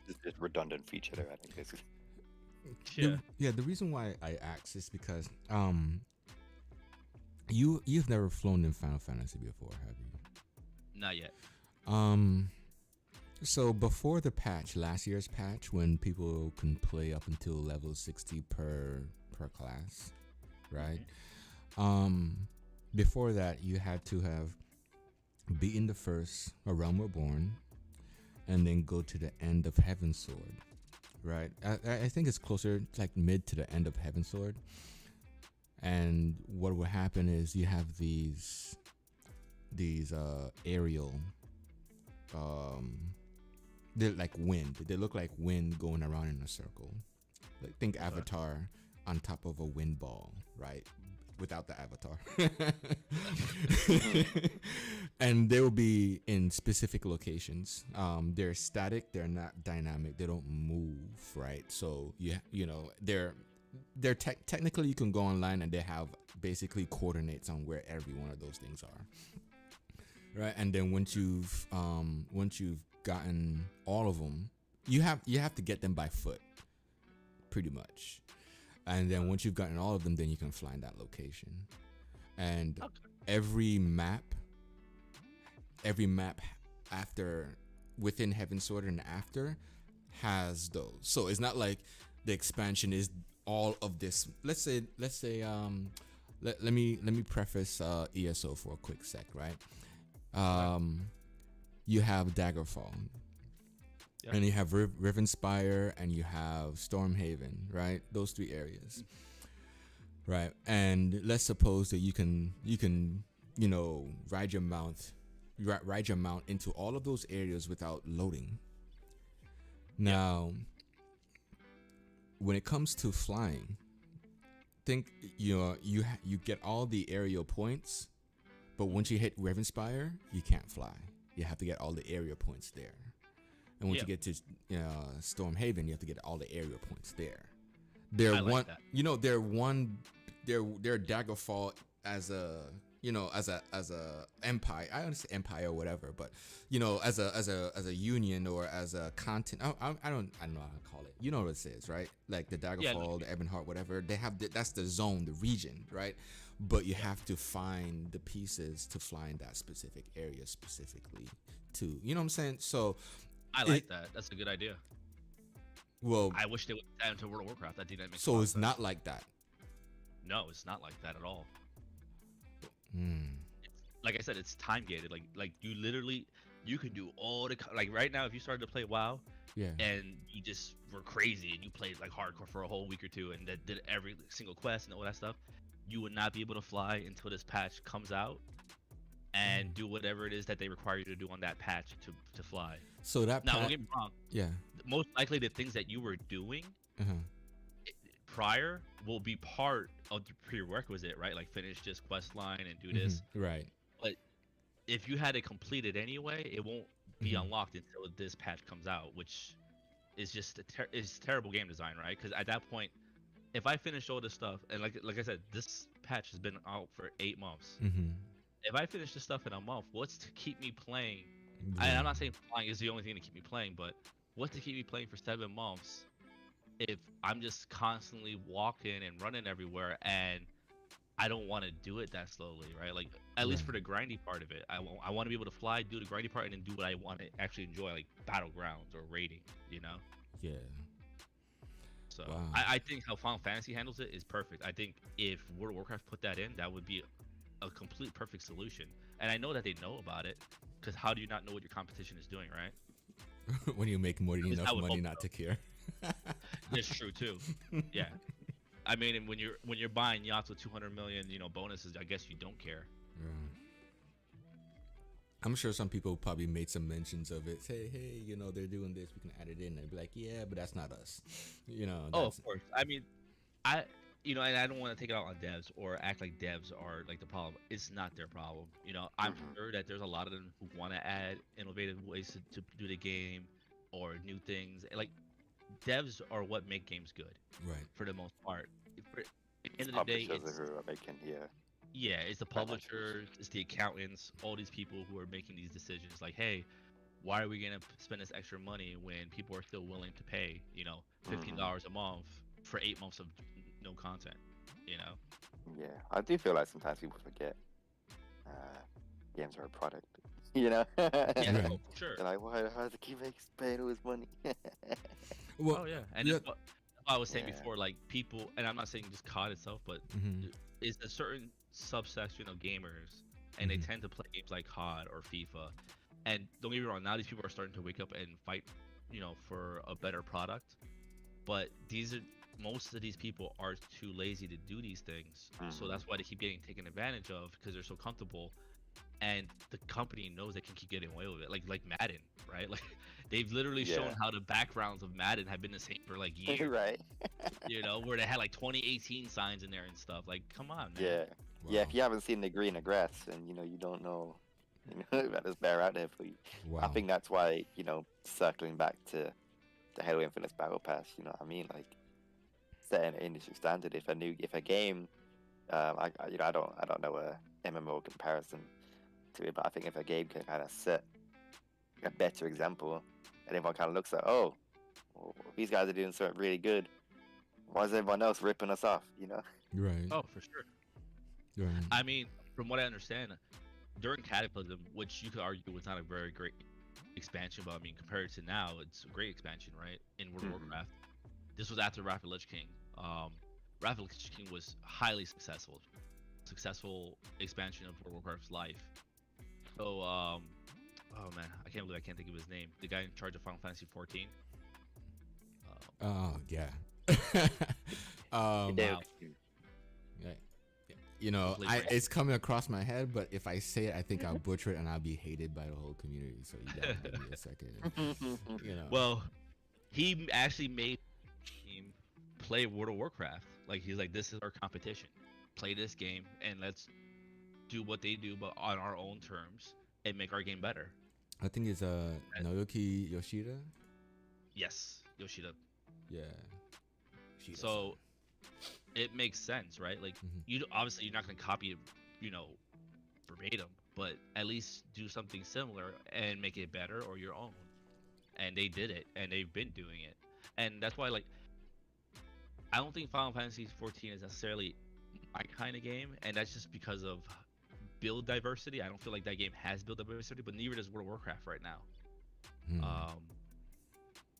It's just redundant feature there, I think. The reason why I asked is because you've never flown in Final Fantasy before, have you? Not yet. So before the patch, last year's patch, when people can play up until level 60 per class, right? Before that, you had to have beaten the first A Realm Reborn, and then go to the end of Heavensward, right? I think it's closer, like mid to the end of Heavensward. And what will happen is you have these aerial, they're like wind. They look like wind going around in a circle. Like, think Avatar on top of a wind ball, right? Without the avatar. And they will be in specific locations. They're static, they're not dynamic, they don't move, right? So you know they're technically, you can go online and they have basically coordinates on where every one of those things are, right? And then once you've gotten all of them, you have to get them by foot, pretty much. And then once you've gotten all of them, then you can fly in that location. And every map every map after within Heaven's Sword and after has those. So it's not like the expansion is all of this. Let's say let me preface ESO for a quick sec, right? You have Daggerfall. Yeah. And you have Rivenspire and you have Stormhaven, right? Those three areas. Right. And let's suppose that you can ride your mount into all of those areas without loading. Now, when it comes to flying, think you get all the aerial points, but once you hit Rivenspire, you can't fly. You have to get all the area points there. And once you get to Stormhaven, you have to get all the area points there. They're Daggerfall as a empire. I understand empire or whatever, but as a union or as a continent. I don't know how to call it. You know what it is, right? Like the Daggerfall, the Ebonheart, whatever. They have that's the zone, the region, right? But you have to find the pieces to fly in that specific area specifically too. You know what I'm saying? So I like that. That's a good idea. Well, I wish they would add into World of Warcraft. That didn't make so it's not like that. No, it's not like that at all. Hmm. Like I said, it's time gated. Like you can do all the like right now if you started to play WoW, and you just were crazy and you played like hardcore for a whole week or two and that did every single quest and all that stuff, you would not be able to fly until this patch comes out and do whatever it is that they require you to do on that patch to fly. So that now don't get me wrong. Yeah. Most likely the things that you were doing prior will be part of the prerequisite, right? Like finish this quest line and do this. Right. But if you had it completed anyway, it won't be unlocked until this patch comes out, which is just it's terrible game design, right? Because at that point, if I finish all this stuff, and like I said, this patch has been out for 8 months. If I finish this stuff in a month, what's to keep me playing? I'm not saying flying is the only thing to keep me playing, but what's to keep me playing for 7 months if I'm just constantly walking and running everywhere and I don't want to do it that slowly, right? Like at least for the grindy part of it, I want to be able to fly, do the grindy part, and then do what I want to actually enjoy, like battlegrounds or raiding, Yeah. So I think how Final Fantasy handles it is perfect. I think if World of Warcraft put that in, that would be a complete perfect solution. And I know that they know about it, because how do you not know what your competition is doing, right? When you make more than enough money not to care. That's true too. Yeah. I mean, and when you're buying yachts with 200 million, bonuses, I guess you don't care. I'm sure some people probably made some mentions of it. Say, hey, they're doing this, we can add it in. And be like, yeah, but that's not us. Oh, of course. I mean, and I don't want to take it out on devs or act like devs are like the problem. It's not their problem. I'm sure that there's a lot of them who want to add innovative ways to do the game or new things. Like devs are what make games good, right? For the most part. At the end of the day, it's who are making it's the publishers, it's the accountants, all these people who are making these decisions. Like, hey, why are we gonna spend this extra money when people are still willing to pay, $15 a month for 8 months of no content, Yeah, I do feel like sometimes people forget games are a product, Yeah, for sure. They're like, why does it keep paying all this money? Well, and that's what I was saying before, like people, and I'm not saying just COD itself, but is a certain subsection of gamers, and they tend to play games like COD or FIFA. And don't get me wrong, now these people are starting to wake up and fight, for a better product. But most of these people are too lazy to do these things, so that's why they keep getting taken advantage of, because they're so comfortable, and the company knows they can keep getting away with it. Like Madden, right? Like they've literally shown how the backgrounds of Madden have been the same for like years, right? Where they had like 2018 signs in there and stuff. Like, come on, man. Yeah, yeah. If you haven't seen the green grass, and you don't know, that is bear out there for you. Wow. I think that's why circling back to the Halo Infinite's Battle Pass. You know what I mean? Like setting an industry standard. If a game, I don't know a MMO comparison to it, but I think if a game can kind of set a better example, and everyone kind of looks at, well, these guys are doing something really good. Why is everyone else ripping us off? Right. Oh, for sure. Right. I mean, from what I understand, during Cataclysm, which you could argue was not a very great expansion, but I mean, compared to now, it's a great expansion, right? In World of Warcraft. This was after Wrath of Lich King. Wrath of Lich King was highly successful expansion of World of Warcraft's life. So, oh man, I can't believe I can't think of his name. The guy in charge of Final Fantasy 14. Oh yeah. Wow. Yeah. You know, it's coming across my head, but if I say it, I think I'll butcher it and I'll be hated by the whole community. So you gotta give me a second. You know. Well, he actually made him play World of Warcraft. Like he's like, this is our competition. Play this game and let's do what they do, but on our own terms and make our game better. I think it's Naoki Yoshida. Yes, Yoshida. Yeah. So it makes sense, right? Like you obviously you're not gonna copy it, you know, verbatim, but at least do something similar and make it better or your own. And they did it, and they've been doing it, and that's why like I don't think Final Fantasy 14 is necessarily my kind of game, and that's just because of build diversity. I don't feel like that game has build diversity, but neither does World of Warcraft right now.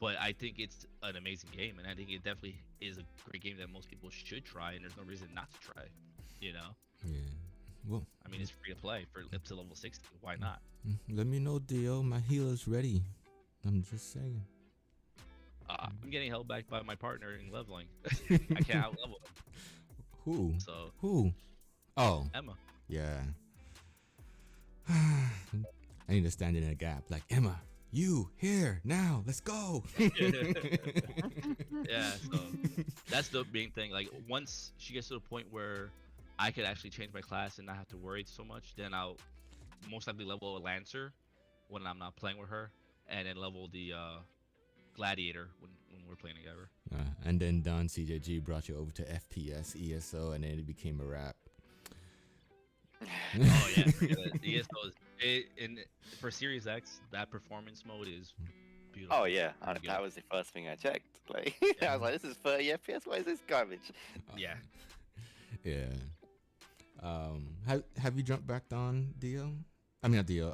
But I think it's an amazing game, and I think it definitely is a great game that most people should try, and there's no reason not to try. You know? Yeah. Well, I mean, it's free to play for up to level 60. Why not? Let me know, Dio. My healer's ready. I'm just saying. I'm getting held back by my partner in leveling. I can't out level him. Who? So Who? Oh. Emma. Yeah. I need to stand in a gap. Like, Emma, you here now? Let's go. Yeah. So that's the main thing. Like, once she gets to the point where I could actually change my class and not have to worry so much, then I'll most likely level a Lancer when I'm not playing with her, and then level the Gladiator when we're playing together. And then Don CJG brought you over to FPS, ESO, and then it became a rap. Oh yeah, the ESO is for Series X. That performance mode is beautiful. Oh yeah, that was the first thing I checked. Like I was like, this is 30 FPS. Why is this garbage? Yeah. Yeah. Have you jumped back on Dio? I mean not Dio.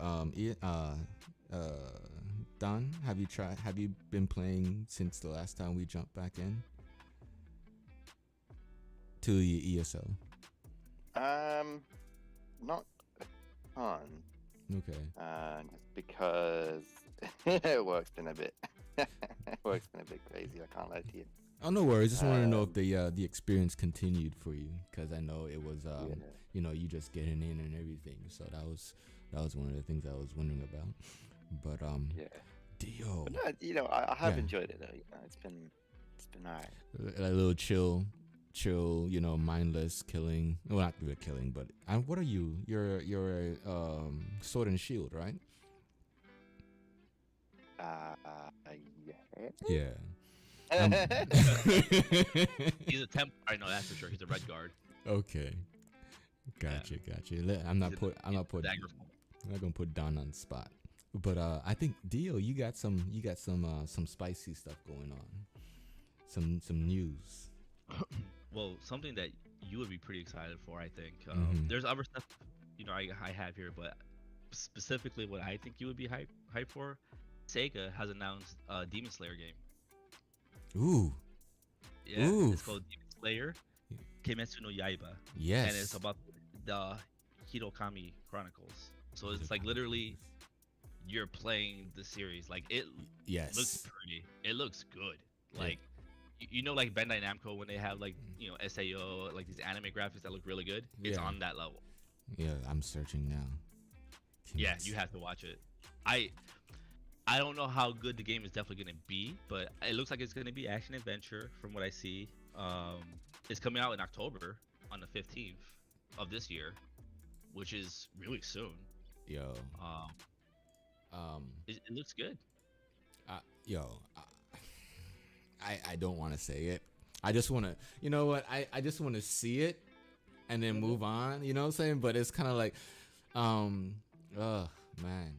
Don, have you been playing since the last time we jumped back in to the ESO? Not a ton. Okay. Just because work's been a bit crazy. I can't lie to you. Oh, no worries. Just want to know if the experience continued for you, because I know it was you know, you just getting in and everything. So that was one of the things I was wondering about. But yeah. Dio. But no, you know, I have enjoyed it though. You know, it's been alright. A little chill, you know, mindless killing. Well, not really killing, but what are you? You're Sword and Shield, right? Yeah. Yeah. He's a temp. I know that's for sure. He's a red guard. Okay. Gotcha. I'm not gonna put Don on the spot. But I think Dio, you got some spicy stuff going on. Some news. Well, something that you would be pretty excited for, I think. There's other stuff, you know, I have here, but specifically what I think you would be hyped for, Sega has announced a Demon Slayer game. Ooh. Yeah, Ooh. It's called Demon Slayer Kimetsu no Yaiba. Yes. And it's about the Hirokami Chronicles. So it's like literally you're playing the series. Like it looks pretty. It looks good. Like you know, like Bandai Namco when they have like, you know, SAO, like these anime graphics that look really good. It's on that level. Yeah, I'm searching now. Yeah, you have to watch it. I don't know how good the game is definitely gonna be, but it looks like it's gonna be action adventure from what I see. It's coming out in October on the 15th of this year, which is really soon. Yo. It looks good. I don't want to say it. I just want to, you know what? I just want to see it and then move on. You know what I'm saying? But it's kind of like, oh man.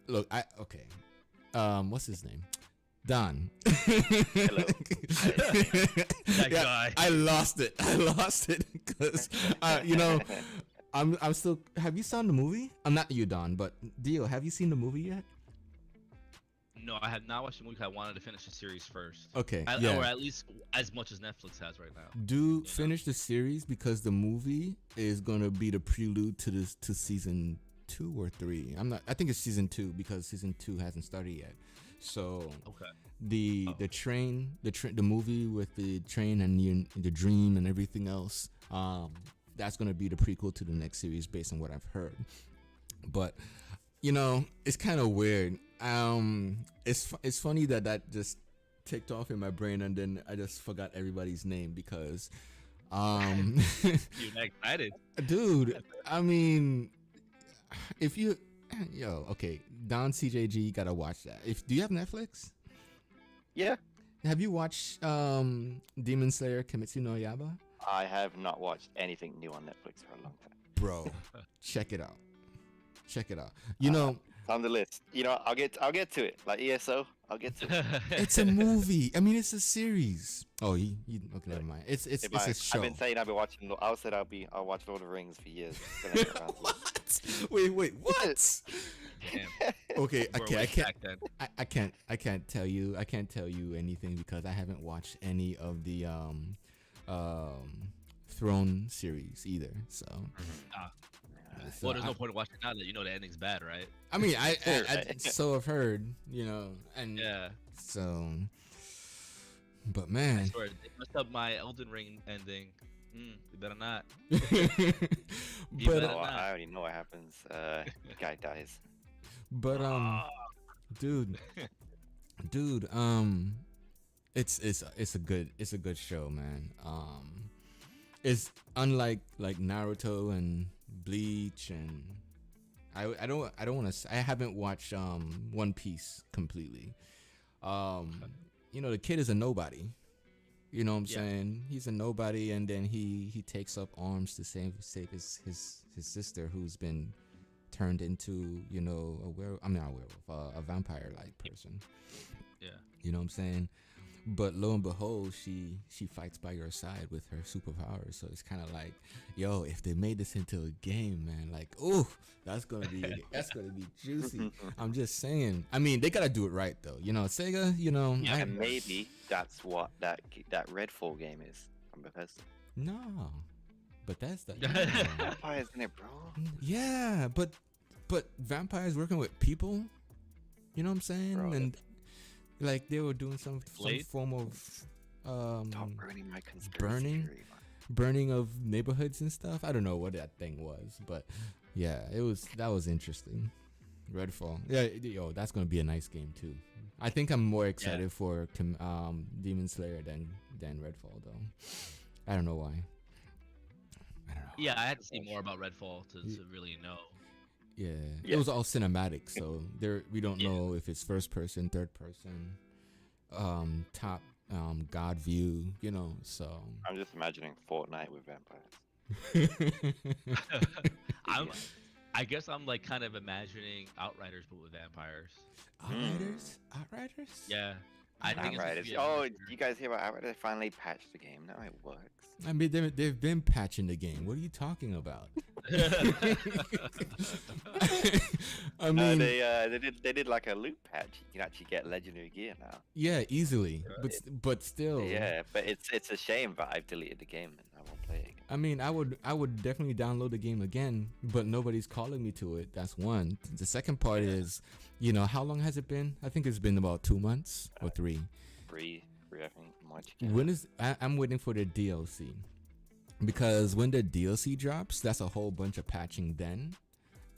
Look, okay. What's his name? Don. Hello. That guy. I lost it because, you know, I'm still. Have you seen the movie? I'm not you, Don, but Dio, have you seen the movie yet? No, I have not watched the movie. I wanted to finish the series first. Okay, Or yeah. at least as much as Netflix has right now. Do finish the series because the movie is gonna be the prelude to season 2 or 3. I think it's season 2 because season 2 hasn't started yet. So Okay. the movie with the train and the dream and everything else, that's gonna be the prequel to the next series based on what I've heard. But it's kind of weird. It's funny that just ticked off in my brain and then I just forgot everybody's name because You're not excited. dude, I mean, if you okay, Don CJG, you gotta watch that. Do you have Netflix? Yeah. Have you watched Demon Slayer Kimetsu no Yaiba? I have not watched anything new on Netflix for a long time. Bro, check it out. It's on the list. I'll get to it. Like ESO, I'll get to it. It's a movie. I mean, it's a series. Oh, you okay? Never mind. It's a show. I've been saying I'll watch Lord of the Rings for years. What? Wait, what? Damn. Okay, We're way back then. I can't tell you anything because I haven't watched any of the Throne series either. So. Well, there's no point in watching now that you know the ending's bad, right? I mean, I so have heard, and Yeah. so, but man, I swear, they messed up my Elden Ring ending. You better not. but I already know what happens. The guy dies. but dude, it's a good show, man. It's unlike like Naruto and Bleach, and I don't want to. I haven't watched One Piece completely. The kid is a nobody. You know what I'm saying? He's a nobody, and then he takes up arms to save his sister, who's been turned into a vampire like person. Yeah. You know what I'm saying? But lo and behold, she fights by your side with her superpowers. So it's kind of like, yo, if they made this into a game, man, like, ooh, that's gonna be juicy. I'm just saying. I mean, they gotta do it right though. Sega. Yeah, maybe that's what that Redfall game is from Bethesda. No, but that's the Vampires in it, bro. Yeah, but vampires working with people. You know what I'm saying? Bro, and like they were doing some form of Stop ruining my conspiracy theory, burning of neighborhoods and stuff. I don't know what that thing was, but yeah, that was interesting. Redfall, yeah, that's gonna be a nice game too. I think I'm more excited for Demon Slayer than Redfall though. I don't know why. I don't know. Yeah, I had to see more about Redfall to really know. Yeah, it was all cinematic, so we don't know if it's first person, third person, top god view, so I'm just imagining Fortnite with vampires. I guess I'm like kind of imagining Outriders but with vampires. Outriders? Yeah. I think Outriders. Oh, you guys hear about Outriders? They finally patched the game. Now it works. I mean, they've been patching the game. What are you talking about? I mean, they did like a loot patch. You can actually get legendary gear now. Yeah, easily, but still. Yeah, but it's a shame that I've deleted the game and I won't play it again. I mean, I would definitely download the game again, but nobody's calling me to it. That's one. The second part is, how long has it been? I think it's been about 2 months or 3. 3, I think. I'm waiting for the DLC, because when the DLC drops, that's a whole bunch of patching then,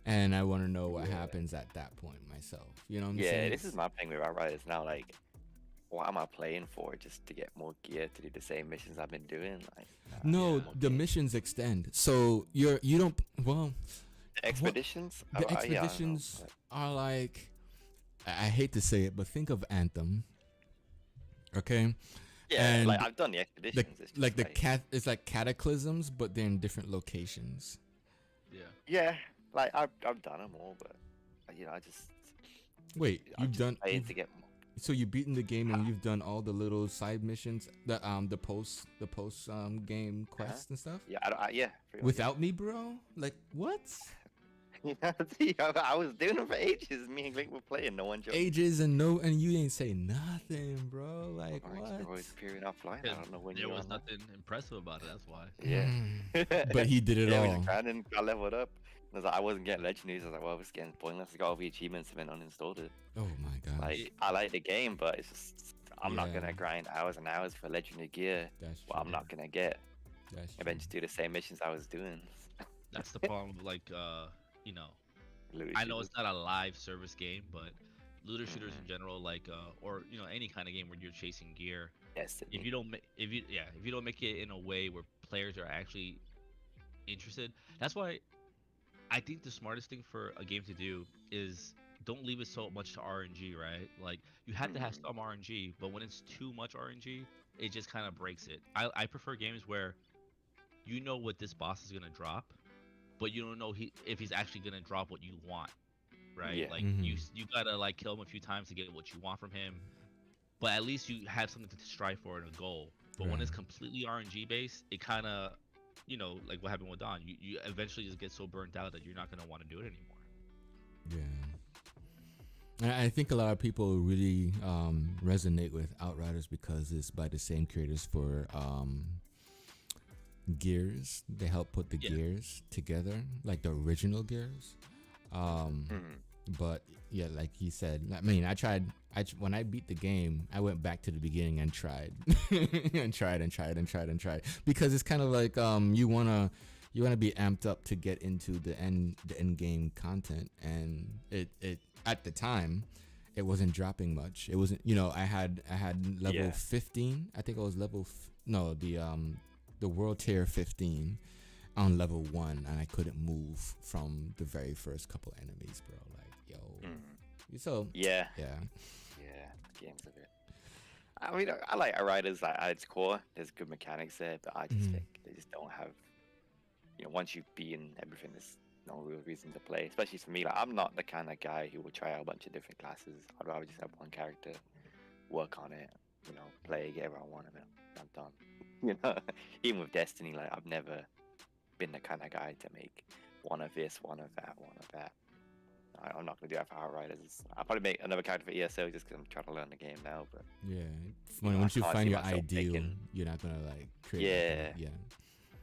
and I want to know what happens at that point myself. You know what I'm saying? Yeah, this is my thing with Outriders now. Like, what am I playing for? Just to get more gear to do the same missions I've been doing? Like, no, the missions extend. So you don't. Well, the expeditions. The expeditions are like, I hate to say it, but think of Anthem. Okay. Yeah, and like I've done the expeditions. It's like cataclysms, but they're in different locations. Yeah. Yeah, like I've done them all, but I just wait. So you've beaten the game and you've done all the little side missions, the post game quests and stuff. Yeah, yeah. pretty much, Without me, bro? Like what? yeah. See, I was doing it for ages. Me and Link were playing. No one joined. Ages and you ain't say nothing, bro. Like There what? was a period offline. I don't know when There you was were. nothing impressive about it. That's why. Yeah. But he did it Yeah, all. we just grinding, got leveled up. I wasn't getting legendaries. I was like, well, it's getting pointless. I got all the achievements and then uninstalled it. Oh my gosh. Like, I like the game, but it's just, I'm not Yeah. gonna grind hours and hours for legendary gear. That's Well, I'm true. not gonna get. That's And then true. just do the same missions I was doing. That's the problem with like you know, Looter I know shooters. it's not a live service game, but looter shooters Mhm. in general, like or you know any kind of game where you're chasing gear, Destiny. if you don't if you don't make it in a way where players are actually interested, that's why I think the smartest thing for a game to do is don't leave it so much to RNG, right? Like you have to have Mhm. some RNG, but when it's too much RNG, it just kind of breaks it. I prefer games where you know what this boss is gonna drop, but you don't know if he's actually gonna drop what you want, right? Yeah. Like Mhm. you gotta like kill him a few times to get what you want from him, but at least you have something to strive for and a goal. But when it's Right. completely RNG based, it kind of, you know, like what happened with Don, you eventually just get so burnt out that you're not gonna want to do it anymore. Yeah. I think a lot of people really resonate with Outriders because it's by the same creators for Gears. They help put the Yeah. Gears together, like the original Gears. Mhm. But yeah, like he said, I mean, when I beat the game, I went back to the beginning and tried and tried because it's kind of like you wanna be amped up to get into the end game content, and it at the time it wasn't dropping much. It wasn't, I had level Yeah. 15. I think I was level the world tier 15 on level 1, and I couldn't move from the very first couple enemies, bro. Like, yo. Mhm. So Yeah. yeah. Yeah. The game's a bit. I mean, I like Riders at its core. There's good mechanics there, but I just Mhm. think they just don't have. Once you've beaten everything, there's no real reason to play. Especially for me, like I'm not the kind of guy who will try out a bunch of different classes. I'd rather just have one character, work on it, play, get everyone I want, and then I'm done. Even with Destiny, like I've never been the kind of guy to make one of this, one of that, one of that. I'm not gonna do that for Outriders. I'll probably make another character for ESO just because I'm trying to learn the game now. But Yeah. I Once you can't find see your myself ideal, taking- you're not gonna like create. Yeah.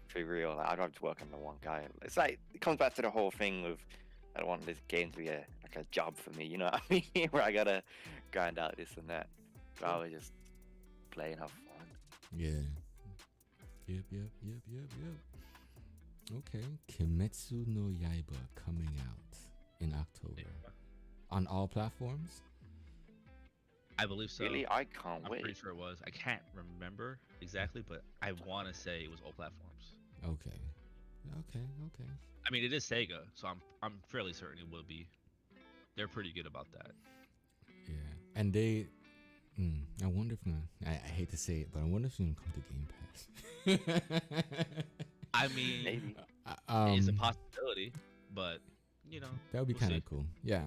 to be real, like, I'd rather just work on the one guy. It's like it comes back to the whole thing of I don't want this game to be a job for me. You know what I mean? Where I gotta grind out this and that. Rather just play and have fun. Yeah. Yep. Okay. Kimetsu no Yaiba coming out in October on all platforms. I believe so. Really, I can't I'm wait. pretty sure it was. I can't remember exactly, but I want to say it was all platforms. Okay. I mean, it is Sega, so I'm fairly certain it will be. They're pretty good about that. Yeah. And they, I wonder if I hate to say it, but I wonder if it's gonna come to Game Pass. I mean, Maybe. it's a possibility, but That would be we'll kind see. of cool. Yeah.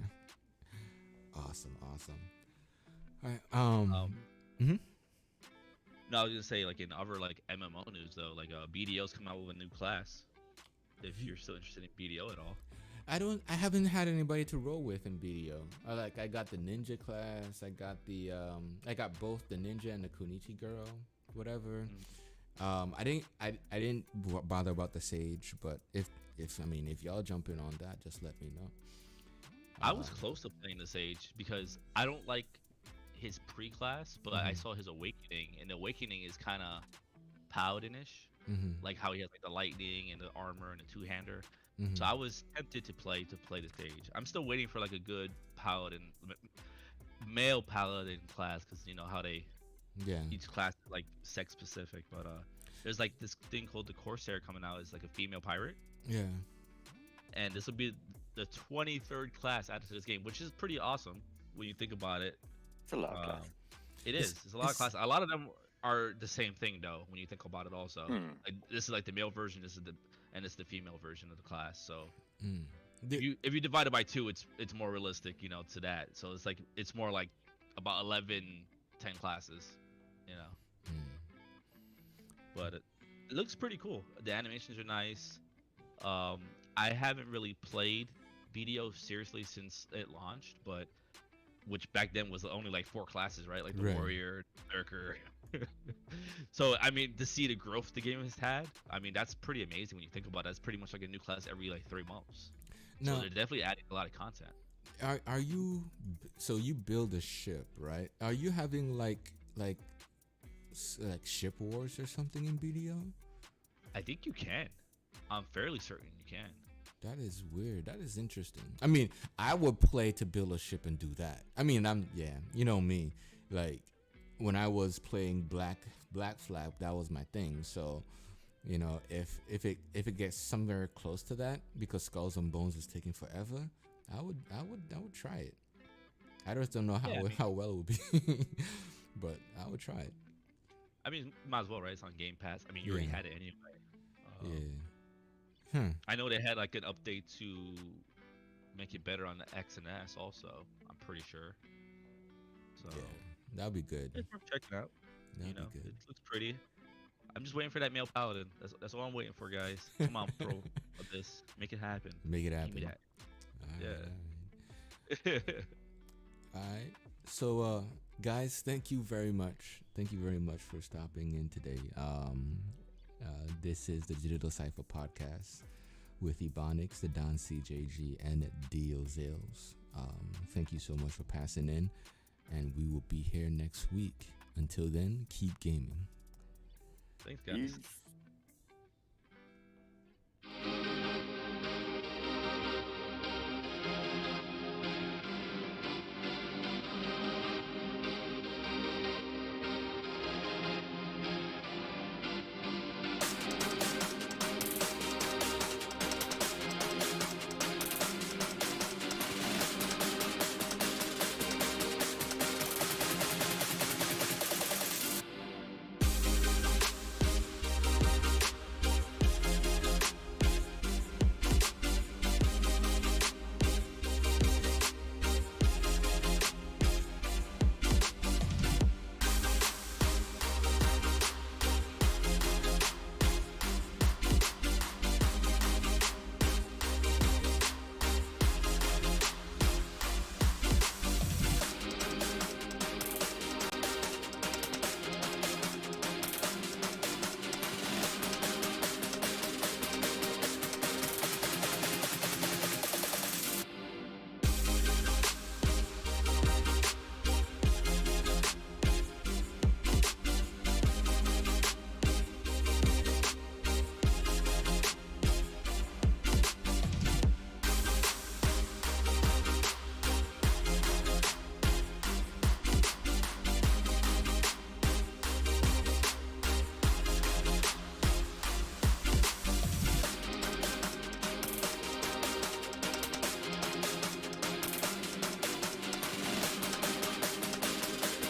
Awesome. All right. Mhm. No, I was gonna say like in other like MMO news though, like BDO's come out with a new class. If you're still interested in BDO at all. I haven't had anybody to roll with in BDO. I got the ninja class. I got both the ninja and the Kunichi girl, whatever. I didn't bother about the sage, but if y'all jump in on that, just let me know. I was close to playing the Sage because I don't like his pre-class, but I Mhm. saw his awakening, and the awakening is kind of paladinish, Mm-hmm. like how he has like the lightning and the armor and the two-hander. Mm-hmm. So I was tempted to play the Sage. I'm still waiting for like a good paladin, male paladin class, because you know how they Yeah. each class is like sex specific. But there's like this thing called the Corsair coming out. It's like a female pirate, Yeah. and this will be the 23rd class added to this game, which is pretty awesome when you think about it. It's a lot of class. It It's- is. It's a lot of it's- classes. A lot of them are the same thing though. When you think about it, also, Hmm. like, this is like the male version. This is the female version of the class. So Mm. if you divide it by two, it's more realistic, to that. So it's more like about 11, 10 classes, you know. But it looks pretty cool. The animations are nice. I haven't really played BDO seriously since it launched, but which back then was only like 4 classes, right? Like the Right. Warrior, Berserker. So I mean, to see the growth the game has had, I mean that's pretty amazing when you think about it. That's pretty much like a new class every like 3 months. So Now, they're definitely adding a lot of content. are you? So you build a ship, right? Are you having like ship wars or something in BDO? I think you can. I'm fairly certain you can. That is weird. That is interesting. I mean, I would play to build a ship and do that. I mean, you know me. Like when I was playing Black Flag, that was my thing. So, you know, if it gets somewhere close to that, because Skulls and Bones is taking forever, I would try it. I just don't know how well it would be, but I would try it. I mean, might as well, right? It's on Game Pass. I mean, you already Yeah. had it anyway. Yeah. I know they had like an update to make it better on the X and S also. I'm pretty sure. So Yeah. That'd be good. it's worth checking out. That'd You know, be good. it looks pretty. I'm just waiting for that male paladin. That's all I'm waiting for, guys. Come on, bro. With this, make it happen. Make it Give happen. me that. Alright. All right. So, guys, thank you very much. Thank you very much for stopping in today. This is the Digital Cypha Podcast with Ebonics, the Don CJG, and Dio Zales. Thank you so much for passing in, and we will be here next week. Until then, keep gaming. Thanks, guys. Peace.